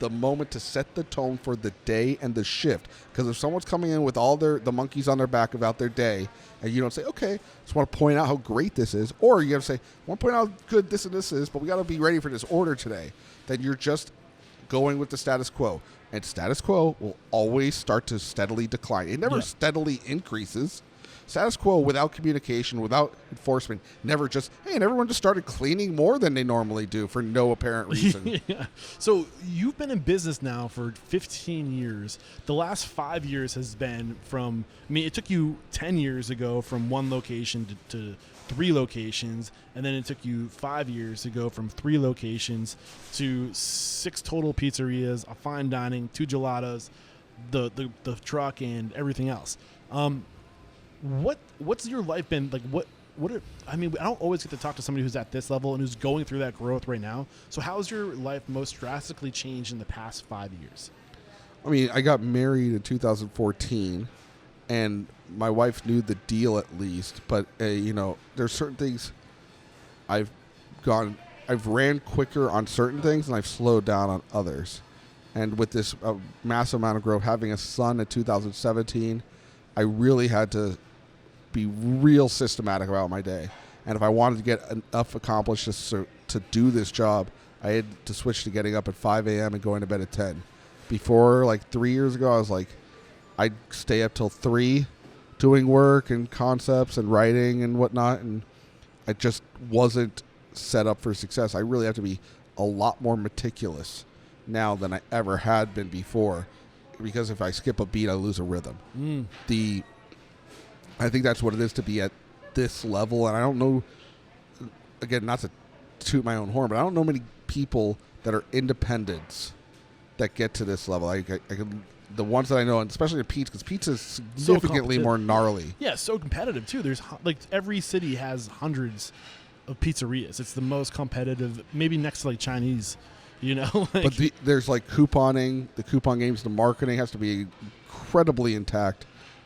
moment to set the tone for the day and the shift. Because if someone's coming in with all the monkeys on their back about their day, and you don't say, okay, just want to point out how great this is, or you have to say, I want to point out how good this and this is, but we got to be ready for this order today, then you're just going with the status quo. And status quo will always start to steadily decline. It never steadily increases. Status quo without communication, without enforcement, never just, hey, and everyone just started cleaning more than they normally do for no apparent reason. Yeah. So you've been in business now for 15 years. The last 5 years has been from, it took you 10 years ago from one location to 3 locations, and then it took you 5 years to go from 3 locations to 6 total pizzerias, a fine dining, 2 gelatos, the truck, and everything else. What's your life been like? I don't always get to talk to somebody who's at this level and who's going through that growth right now. So how's your life most drastically changed in the past 5 years? I got married in 2014, and my wife knew the deal at least. But there's certain things I've ran quicker on certain things and I've slowed down on others. And with this massive amount of growth, having a son in 2017, I really had to be real systematic about my day. And if I wanted to get enough accomplished to do this job, I had to switch to getting up at 5 a.m. and going to bed at 10. Before, like 3 years ago, I was like, I'd stay up till 3 doing work and concepts and writing and whatnot, and I just wasn't set up for success. I really have to be a lot more meticulous now than I ever had been before, because if I skip a beat, I lose a rhythm. I think that's what it is to be at this level. And I don't know, again, not to toot my own horn, but I don't know many people that are independents that get to this level. I can, the ones that I know, and especially in pizza, because pizza is significantly more gnarly. Yeah, so competitive too. There's like every city has hundreds of pizzerias. It's the most competitive, maybe next to like Chinese, you know. But there's like couponing, the coupon games, the marketing has to be incredibly intact.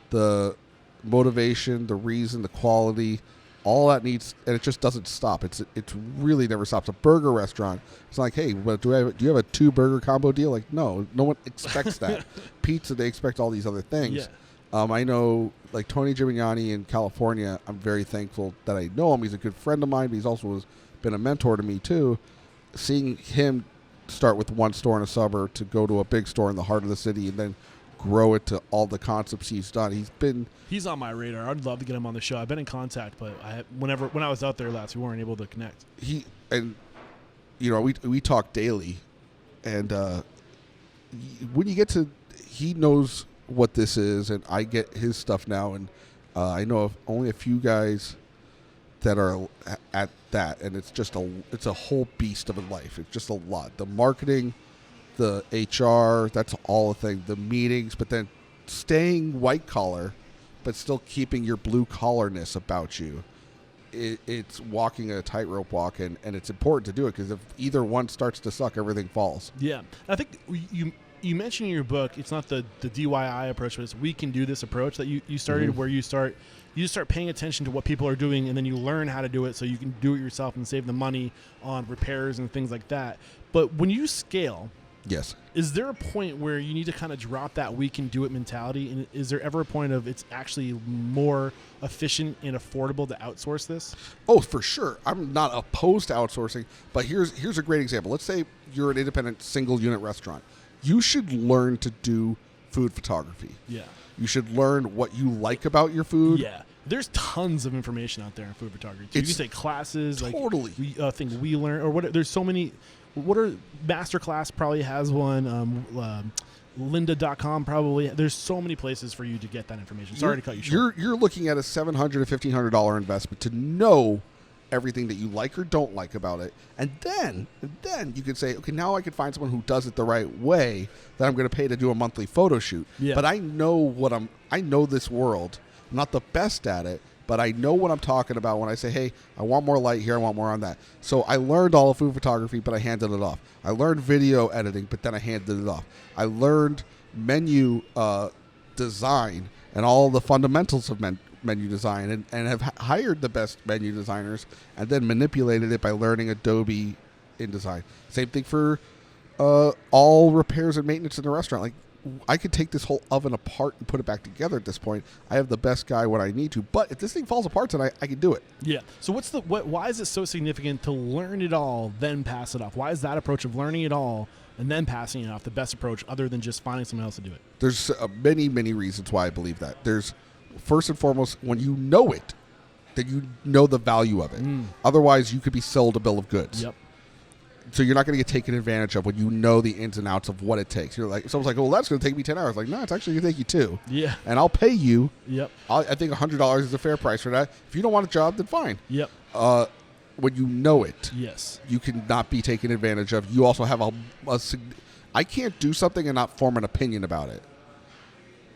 The motivation, the reason, the quality, all that needs, and it just doesn't stop. It really never stops. A burger restaurant, it's like, hey, but do you have a 2-burger combo deal? Like, no one expects that. Pizza, they expect all these other things. Yeah. I know, like Tony Gimignani in California, I'm very thankful that I know him. He's a good friend of mine, but he's also been a mentor to me too. Seeing him start with one store in a suburb to go to a big store in the heart of the city and then grow it to all the concepts he's done. He's on my radar. I'd love to get him on the show. I've been in contact, but when I was out there last, we weren't able to connect. We talk daily, and when you get to, he knows what this is, and I get his stuff now, and I know of only a few guys that are at that, and it's a whole beast of a life. It's just a lot. The marketing, the HR, that's all a thing. The meetings, but then staying white collar, but still keeping your blue collarness about you. It's walking a tightrope walk, and it's important to do it, because if either one starts to suck, everything falls. Yeah, I think you mentioned in your book, it's not the DIY approach, but it's we can do this approach that you started, where you start paying attention to what people are doing, and then you learn how to do it so you can do it yourself and save the money on repairs and things like that. But when you scale, yes, is there a point where you need to kind of drop that we can do it mentality? And is there ever a point of it's actually more efficient and affordable to outsource this? Oh, for sure. I'm not opposed to outsourcing, but here's a great example. Let's say you're an independent single unit restaurant. You should learn to do food photography. Yeah. You should learn what you like about your food. Yeah. There's tons of information out there in food photography. You can take classes, totally. Like things we learn, or what. There's so many. Masterclass probably has one. Lynda.com probably. There's so many places for you to get that information. Sorry to cut you short. You're looking at a $700 to $1,500 investment to know everything that you like or don't like about it, and then you can say, okay, now I can find someone who does it the right way that I'm going to pay to do a monthly photo shoot. Yeah. But I know this world. I'm not the best at it, but I know what I'm talking about when I say, hey, I want more light here, I want more on that. So I learned all of food photography, but I handed it off. I learned video editing, but then I handed it off. I learned menu design and all the fundamentals of menu design, and have hired the best menu designers, and then manipulated it by learning Adobe InDesign. Same thing for all repairs and maintenance in the restaurant. Like, I could take this whole oven apart and put it back together at this point. I have the best guy when I need to, but if this thing falls apart tonight, I can do it. Yeah. So why is it so significant to learn it all, then pass it off? Why is that approach of learning it all and then passing it off the best approach, other than just finding someone else to do it? There's many, many reasons why I believe that. There's, first and foremost, when you know it, then you know the value of it. Otherwise, you could be sold a bill of goods. Yep. So you're not going to get taken advantage of when you know the ins and outs of what it takes. You're like, someone's like, well, that's going to take me 10 hours. Like, no, it's actually going to take you 2. Yeah. And I'll pay you. Yep. I think $100 is a fair price for that. If you don't want a job, then fine. Yep. When you know it, yes, you cannot be taken advantage of. You also have I can't do something and not form an opinion about it.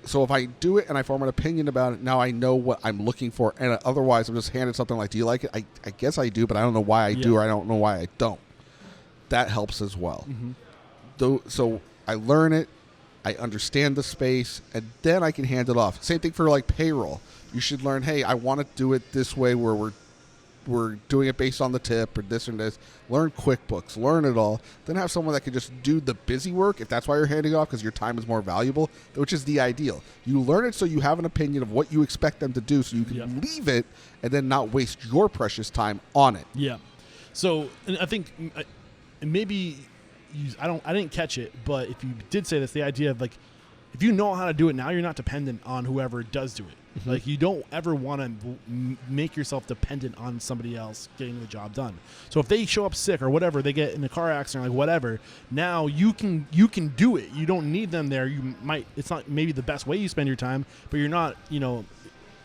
So if I do it and I form an opinion about it, now I know what I'm looking for. And otherwise, I'm just handed something like, do you like it? I guess I do, but I don't know why I do, or I don't know why I don't. That helps as well. So I learn it, I understand the space, and then I can hand it off. Same thing for like payroll. You should learn, hey, I want to do it this way, where we're doing it based on the tip, or this and this. Learn QuickBooks, learn it all. Then have someone that can just do the busy work, if that's why you're handing off, because your time is more valuable, which is the ideal. You learn it so you have an opinion of what you expect them to do, so you can leave it and then not waste your precious time on it. Yeah. So, and I think maybe I didn't catch it, but if you did say this, the idea of like, if you know how to do it now, you're not dependent on whoever does do it. Like, you don't ever want to make yourself dependent on somebody else getting the job done. So if they show up sick or whatever, they get in a car accident, like whatever, now you can do it. You don't need them there. It's not maybe the best way you spend your time, but you're not,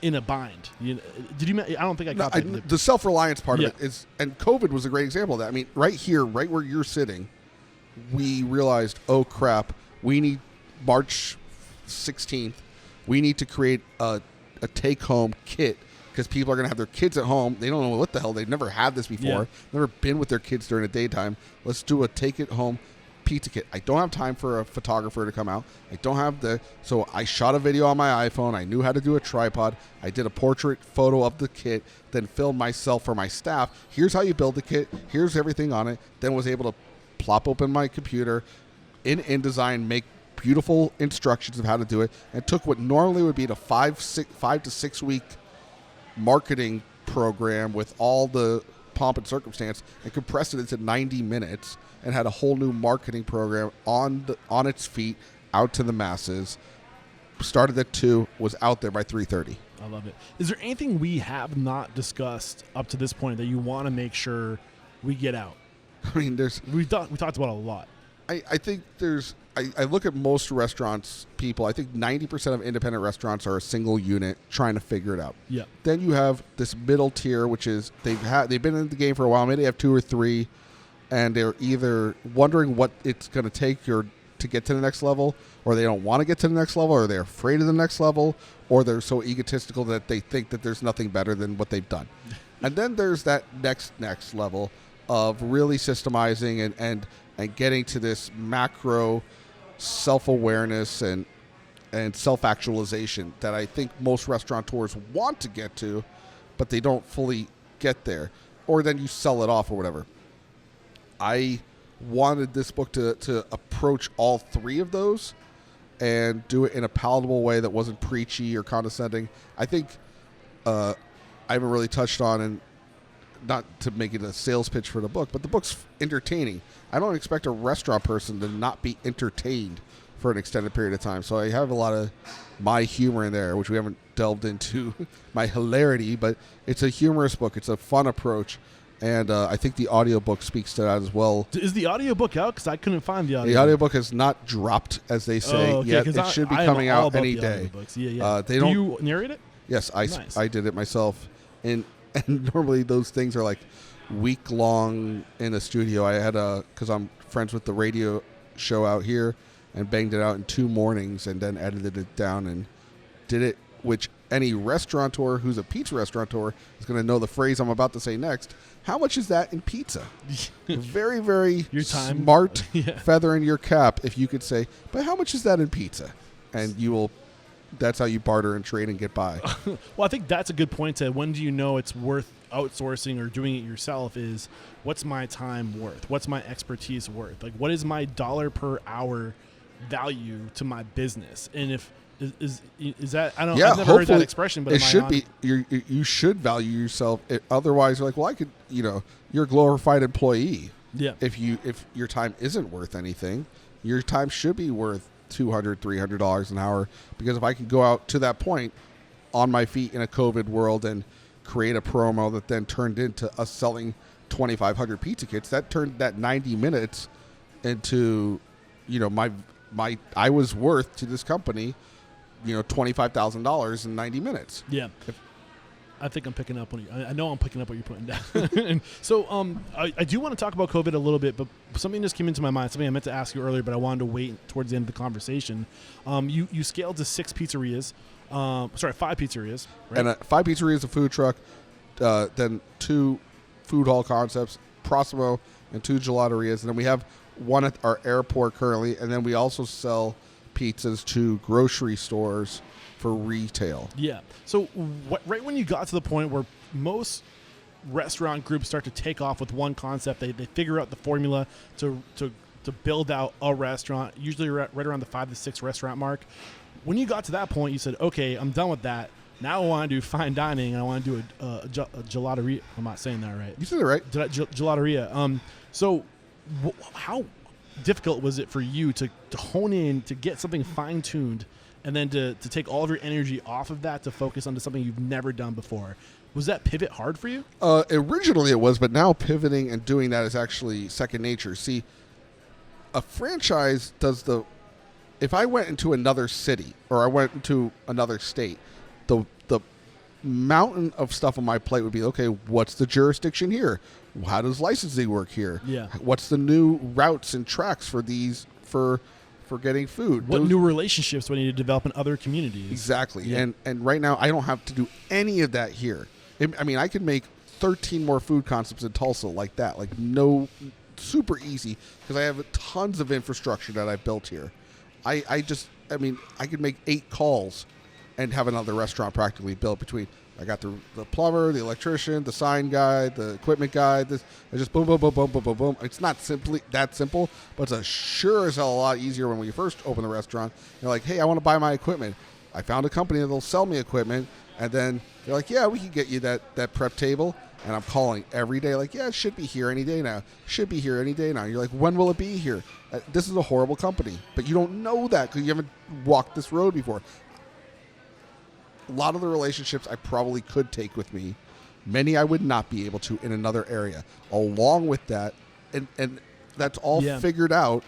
in a bind. Did you? I don't think I got that. The self-reliance part of it is, and COVID was a great example of that. I mean, right here, right where you're sitting, we realized, oh crap, we need March 16th. We need to create a take-home kit because people are going to have their kids at home. They don't know what the hell. They've never had this before. Never been with their kids during the daytime. Let's do a take-it-home pizza kit. I don't have time for a photographer to come out. I don't have so I shot a video on my iPhone. I knew how to do a tripod. I did a portrait photo of the kit, then filmed myself for my staff. Here's how you build the kit. Here's everything on it. Then was able to plop open my computer in InDesign, make beautiful instructions of how to do it, and took what normally would be a 5 to 6 week marketing program with all the pomp and circumstance and compressed it into 90 minutes and had a whole new marketing program on its feet, out to the masses. Started at 2, was out there by 3:30. I love it. Is there anything we have not discussed up to this point that you want to make sure we get out? I mean, we talked about a lot. I think I look at most restaurants, people, I think 90% of independent restaurants are a single unit trying to figure it out. Yeah. Then you have this middle tier, which is they've been in the game for a while. Maybe they have 2 or 3, and they're either wondering what it's going to take to get to the next level, or they don't want to get to the next level, or they're afraid of the next level, or they're so egotistical that they think that there's nothing better than what they've done. And then there's that next level of really systemizing and getting to this macro self-awareness and self-actualization that I think most restaurateurs want to get to, but they don't fully get there. Or then you sell it off or whatever. I wanted this book to approach all 3 of those and do it in a palatable way that wasn't preachy or condescending. I think I haven't really touched on, and not to make it a sales pitch for the book, but the book's entertaining. I don't expect a restaurant person to not be entertained for an extended period of time. So I have a lot of my humor in there, which we haven't delved into, my hilarity, but it's a humorous book. It's a fun approach. And I think the audiobook speaks to that as well. Is the audiobook out? Because I couldn't find the audiobook. The audiobook has not dropped, as they say, yet. It should be coming out any day. Yeah. Do you narrate it? Yes, I did it myself. And normally those things are like week long in a studio. I had because I'm friends with the radio show out here, and banged it out in 2 mornings and then edited it down and did it, which any restaurateur who's a pizza restaurateur is going to know the phrase I'm about to say next. How much is that in pizza? Very, very smart feather in your cap if you could say, but how much is that in pizza? And that's how you barter and trade and get by. Well, I think that's a good point to when do you know it's worth outsourcing or doing it yourself is what's my time worth? What's my expertise worth? Like, what is my dollar per hour value to my business? And if is that, I don't know, I've never heard that expression, but it should be, you should value yourself. Otherwise you're like, well, you're a glorified employee. Yeah. If your time isn't worth anything, your time should be worth $200, $300 an hour, because if I can go out to that point on my feet in a COVID world and create a promo that then turned into us selling 2,500 pizza kits, that turned that 90 minutes into, I was worth to this company, $25,000 in 90 minutes. Yeah. I think I'm picking up I know I'm picking up what you're putting down. And so I do want to talk about COVID a little bit, but something just came into my mind, something I meant to ask you earlier, but I wanted to wait towards the end of the conversation. You scaled to 5 pizzerias, right? And 5 pizzerias, a food truck, then 2 food hall concepts, Proximo, and 2 gelaterias. And then we have one at our airport currently, and then we also sell pizzas to grocery stores for retail. Yeah. So right when you got to the point where most restaurant groups start to take off with one concept, they figure out the formula to build out a restaurant, usually right around the 5 to 6 restaurant mark. When you got to that point, you said, okay, I'm done with that. Now I want to do fine dining, and I want to do a gelateria. I'm not saying that right. You said it right. Gelateria. So how difficult was it for you to hone in, to get something fine-tuned, and then to take all of your energy off of that to focus onto something you've never done before? Was that pivot hard for you? Originally it was, but now pivoting and doing that is actually second nature. See, a franchise if I went into another city or I went into another state, the mountain of stuff on my plate would be, okay, what's the jurisdiction here? How does licensing work here? Yeah. What's the new routes and tracks for these for getting food? What new relationships do I need to develop in other communities? Exactly. Yeah. And right now I don't have to do any of that here. I mean, I could make 13 more food concepts in Tulsa like that. Like no, super easy because I have tons of infrastructure that I've built here. I could make 8 calls and have another restaurant practically built between. I got the plumber, the electrician, the sign guy, the equipment guy. I just boom, boom, boom, boom, boom, boom, boom. It's not simply that simple, but it's sure as hell a lot easier when we first open the restaurant. You're like, hey, I want to buy my equipment. I found a company that'll sell me equipment, and then they're like, yeah, we can get you that prep table. And I'm calling every day like, yeah, it should be here any day now. Should be here any day now. You're like, when will it be here? This is a horrible company. But you don't know that because you haven't walked this road before. A lot of the relationships I probably could take with me. Many I would not be able to in another area. Along with that, and that's all figured out,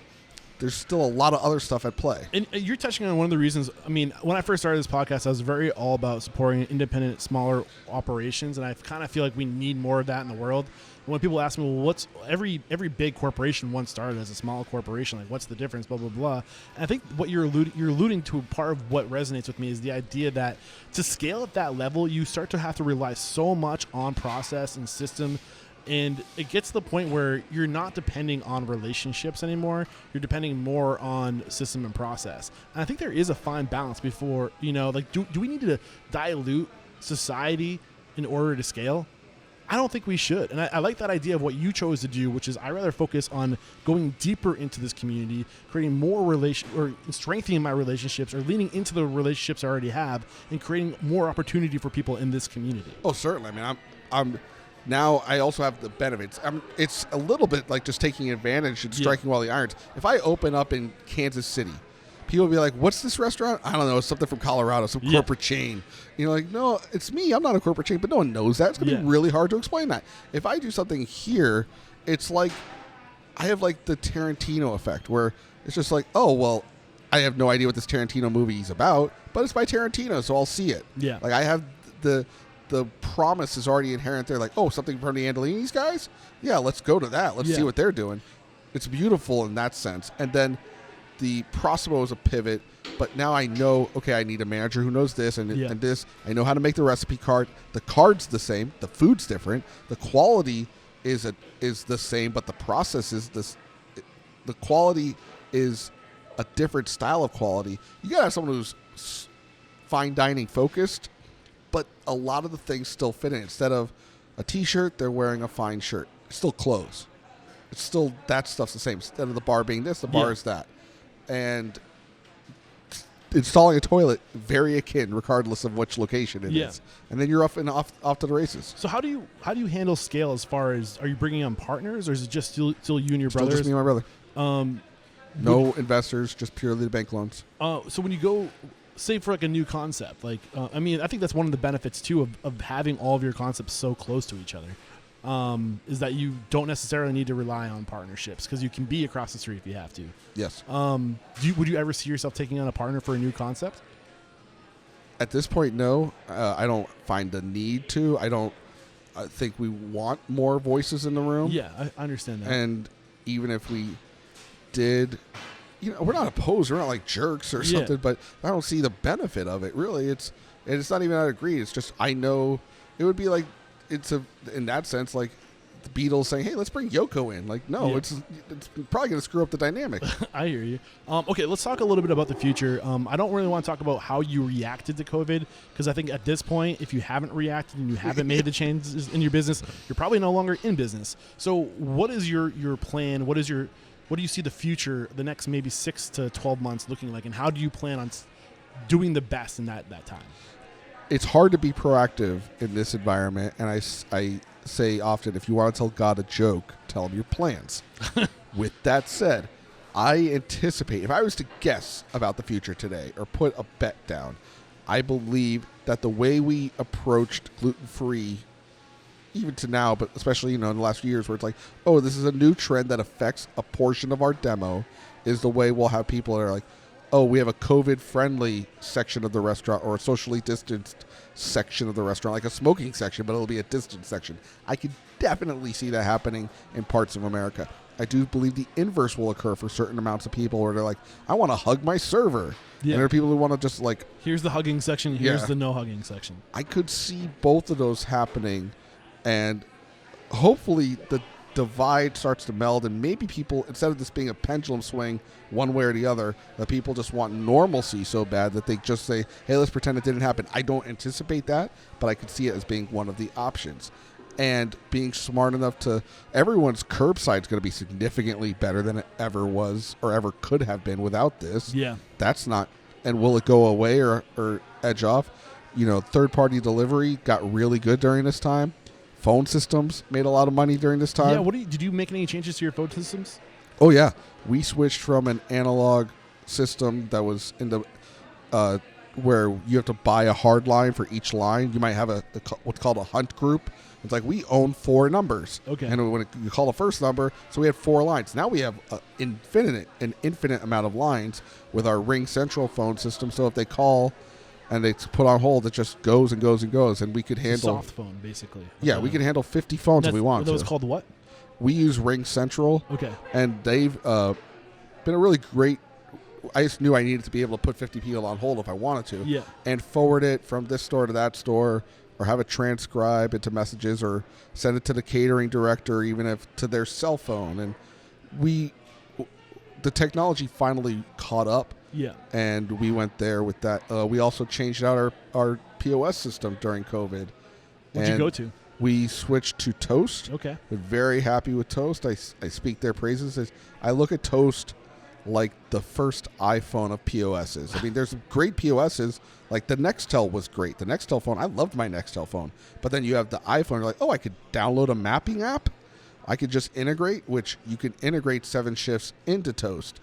there's still a lot of other stuff at play. And you're touching on one of the reasons. I mean, when I first started this podcast, I was very all about supporting independent, smaller operations, and I kind of feel like we need more of that in the world. And when people ask me, well, what's every big corporation once started as a small corporation, like what's the difference, blah, blah, blah. And I think what you're alluding to, part of what resonates with me is the idea that to scale at that level, you start to have to rely so much on process and system. And it gets to the point where you're not depending on relationships anymore. You're depending more on system and process. And I think there is a fine balance before, like, do we need to dilute society in order to scale? I don't think we should. And I like that idea of what you chose to do, which is I rather focus on going deeper into this community, creating more or strengthening my relationships or leaning into the relationships I already have and creating more opportunity for people in this community. Oh, certainly. I mean, I'm now I also have the benefits. It's a little bit like just taking advantage and striking while the iron's. If I open up in Kansas City, people will be like, what's this restaurant? I don't know. It's something from Colorado, some corporate chain. Like, no, it's me. I'm not a corporate chain, but no one knows that. It's going to be really hard to explain that. If I do something here, it's like I have like the Tarantino effect where it's just like, oh, well, I have no idea what this Tarantino movie is about, but it's by Tarantino, so I'll see it. Yeah. Like I have the promise is already inherent there. Like, oh, something from the Andolini's guys? Yeah, let's go to that. Let's see what they're doing. It's beautiful in that sense. And then the Proximo is a pivot, but now I know, okay, I need a manager who knows this and this. I know how to make the recipe card. The card's the same. The food's different. The quality is the same, but the process is this. The quality is a different style of quality. You got to have someone who's fine dining focused, but a lot of the things still fit in. Instead of a T-shirt, they're wearing a fine shirt. It's still clothes. It's still, that stuff's the same. Instead of the bar being this, the bar is that. And installing a toilet, very akin, regardless of which location it is. And then you're off to the races. So how do you handle scale as far as, are you bringing on partners, or is it just still you and your brothers? Still just me and my brother. No investors, just purely the bank loans. So when you go, say for like a new concept, like I think that's one of the benefits too of having all of your concepts so close to each other, is that you don't necessarily need to rely on partnerships because you can be across the street if you have to. Yes. Would you ever see yourself taking on a partner for a new concept? At this point, no. I don't find the need to. I think we want more voices in the room. Yeah, I understand that. And even if we did, we're not opposed. We're not like jerks or something, but I don't see the benefit of it, really. It's not even out of greed. It's just, I know it would be like, in that sense, like the Beatles saying, hey, let's bring Yoko in. Like, no, it's probably going to screw up the dynamic. I hear you. Okay, let's talk a little bit about the future. I don't really want to talk about how you reacted to COVID, because I think at this point, if you haven't reacted and you haven't made the changes in your business, you're probably no longer in business. So what is your plan? What do you see the future, the next maybe 6 to 12 months looking like, and how do you plan on doing the best in that time? It's hard to be proactive in this environment, and I say often, if you want to tell God a joke, tell him your plans. With that said, I anticipate, if I was to guess about the future today or put a bet down, I believe that the way we approached gluten-free, even to now, but especially in the last few years, where it's like, oh, this is a new trend that affects a portion of our demo, is the way we'll have people that are like, oh, we have a COVID-friendly section of the restaurant or a socially distanced section of the restaurant, like a smoking section, but it'll be a distance section. I could definitely see that happening in parts of America. I do believe the inverse will occur for certain amounts of people where they're like, I want to hug my server. Yeah. And there are people who want to just like... Here's the hugging section. Here's the no hugging section. I could see both of those happening, and hopefully the divide starts to meld, and maybe people, instead of this being a pendulum swing one way or the other, that people just want normalcy so bad that they just say, hey, let's pretend it didn't happen. I don't anticipate that, but I could see it as being one of the options. And being smart enough to, everyone's curbside is going to be significantly better than it ever was or ever could have been without this. Yeah. That's not, and will it go away or edge off? You know, third-party delivery got really good during this time. Phone systems made a lot of money during this time. Yeah, did you make any changes to your phone systems? Oh, yeah. We switched from an analog system that was in the where you have to buy a hard line for each line. You might have what's called a hunt group. It's like we own 4 numbers. Okay. And when you call the first number, so we had 4 lines. Now we have an infinite amount of lines with our Ring Central phone system. So if they call and they put on hold, it just goes and goes and goes. And we could handle... soft phone, basically. Yeah, we can handle 50 phones if we want to. That was called what? We use Ring Central. Okay. And they've been a really great... I just knew I needed to be able to put 50 people on hold if I wanted to. Yeah. And forward it from this store to that store, or have it transcribe into messages, or send it to the catering director, even if to their cell phone. And the technology finally caught up. Yeah. And we went there with that. We also changed out our POS system during COVID. What'd you go to? We switched to Toast. Okay. We're very happy with Toast. I speak their praises. I look at Toast like the first iPhone of POSs. I mean, there's great POSs. Like the Nextel was great. The Nextel phone, I loved my Nextel phone. But then you have the iPhone. You're like, oh, I could download a mapping app. I could just integrate, which you can integrate 7 Shifts into Toast.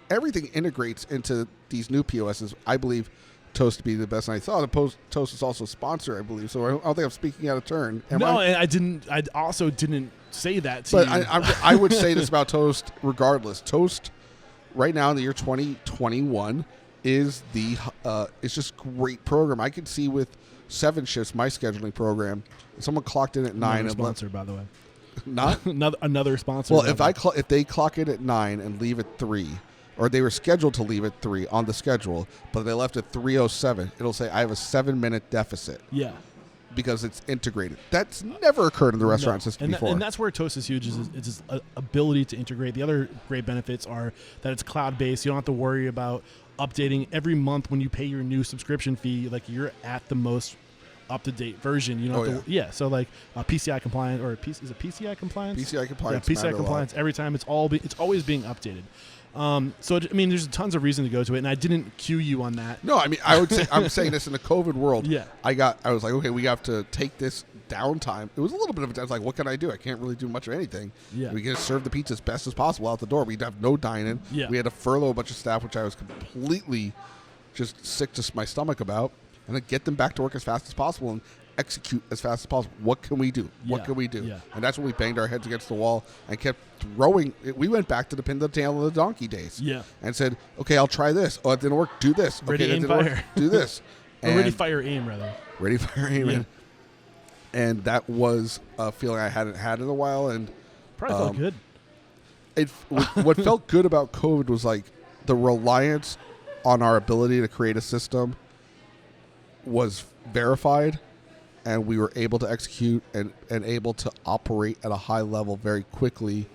Everything integrates into these new POSs. I believe Toast to be the best. And I thought Toast is also a sponsor, I believe. So I don't think I'm speaking out of turn. And I didn't. I also didn't say that to you. But I would say this about Toast regardless. Toast right now in the year 2021 is it's just great program. I can see with 7 Shifts, my scheduling program, if someone clocked in at 9. Another sponsor, by the way. Not another sponsor. Well, if they clock in at 9 and leave at 3, or they were scheduled to leave at 3 on the schedule, but they left at 3:07, it'll say I have a 7-minute deficit. Yeah. Because it's integrated. That's never occurred in the restaurant system before. And that's where Toast is huge, is its ability to integrate. The other great benefits are that it's cloud-based. You don't have to worry about updating every month when you pay your new subscription fee. Like, you're at the most up-to-date version. You know, so like PCI compliant, or is it PCI compliance? PCI compliance. Yeah, PCI compliance. Every time it's always being updated. So there's tons of reason to go to it, and I didn't cue you on that. No, I mean, I would say I'm saying this in the COVID world. Yeah, I was like, okay, we have to take this downtime. It was a little bit of a like, what can I do? I can't really do much of anything. Yeah, we can serve the pizza as best as possible out the door. We'd have no dining. Yeah, we had to furlough a bunch of staff, which I was completely just sick to my stomach about, and then get them back to work as fast as possible and execute as fast as possible. What can we do? What can we do? Yeah. And that's when we banged our heads against the wall and kept throwing. We went back to the pin the tail of the donkey days. Yeah. And said, okay, I'll try this. Oh, it didn't work. Do this. Ready, okay, aim, that didn't fire. work. Do this. Or ready, fire, aim, rather. Ready, fire, aim. Yeah. And that was a feeling I hadn't had in a while. And probably felt good. What felt good about COVID was like the reliance on our ability to create a system was verified, and we were able to execute and able to operate at a high level very quickly,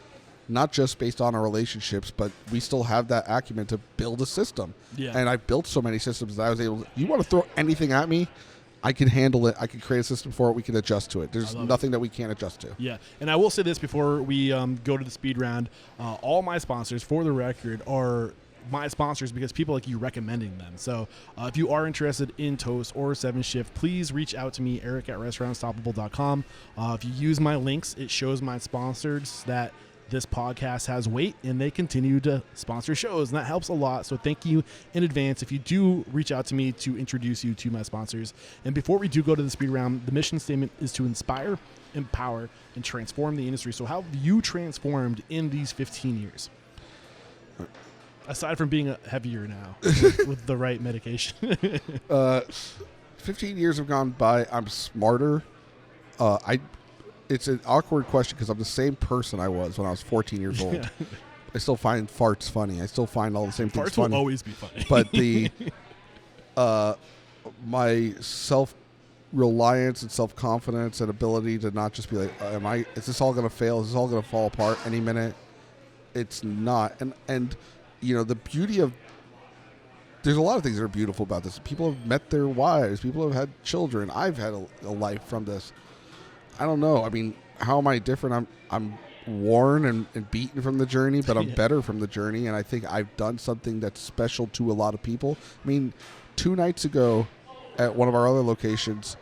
not just based on our relationships, but we still have that acumen to build a system. Yeah. And I've built so many systems that I was able to, you want to throw anything at me, I can handle it. I can create a system for it. We can adjust to it. There's nothing that we can't adjust to. Yeah. And I will say this before we go to the speed round. All my sponsors, for the record, are my sponsors because people like you recommending them. So if you are interested in Toast or 7 Shift, please reach out to me, eric@restaurantstoppable.com. If you use my links, it shows my sponsors that this podcast has weight and they continue to sponsor shows, and that helps a lot. So thank you in advance if you do reach out to me to introduce you to my sponsors. And before we do go to the speed round, the mission statement is to inspire, empower, and transform the industry. So how have you transformed in these 15 years? Aside from being heavier now with the right medication. 15 years have gone by. I'm smarter. It's an awkward question because I'm the same person I was when I was 14 years old. Yeah. I still find farts funny. I still find all the same things Farts funny. will always be funny. But the my self-reliance and self-confidence and ability to not just be like, is this all going to fail? Is this all going to fall apart any minute? It's not. And the beauty of, there's a lot of things that are beautiful about this. People have met their wives. People have had children. I've had a life from this. I don't know. I mean, how am I different? I'm worn and beaten from the journey, but I'm better from the journey. And I think I've done something that's special to a lot of people. I mean, 2 nights ago at one of our other locations,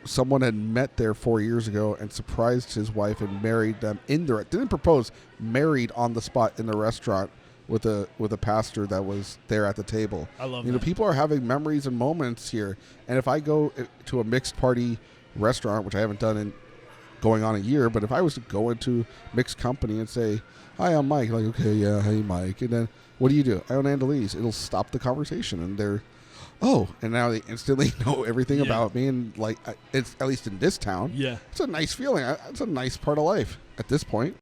someone had met there 4 years ago and surprised his wife and married them didn't propose, married on the spot in the restaurant with a pastor that was there at the table. I love that. People are having memories and moments here. And if I go to a mixed party restaurant, which I haven't done in going on a year, but if I was to go into mixed company and say, "Hi, I'm Mike," like, okay, yeah, hey, Mike, and then, what do? I own Andolini's. It'll stop the conversation, and they're, and now they instantly know everything about me, and like, it's at least in this town. Yeah, it's a nice feeling. It's a nice part of life at this point.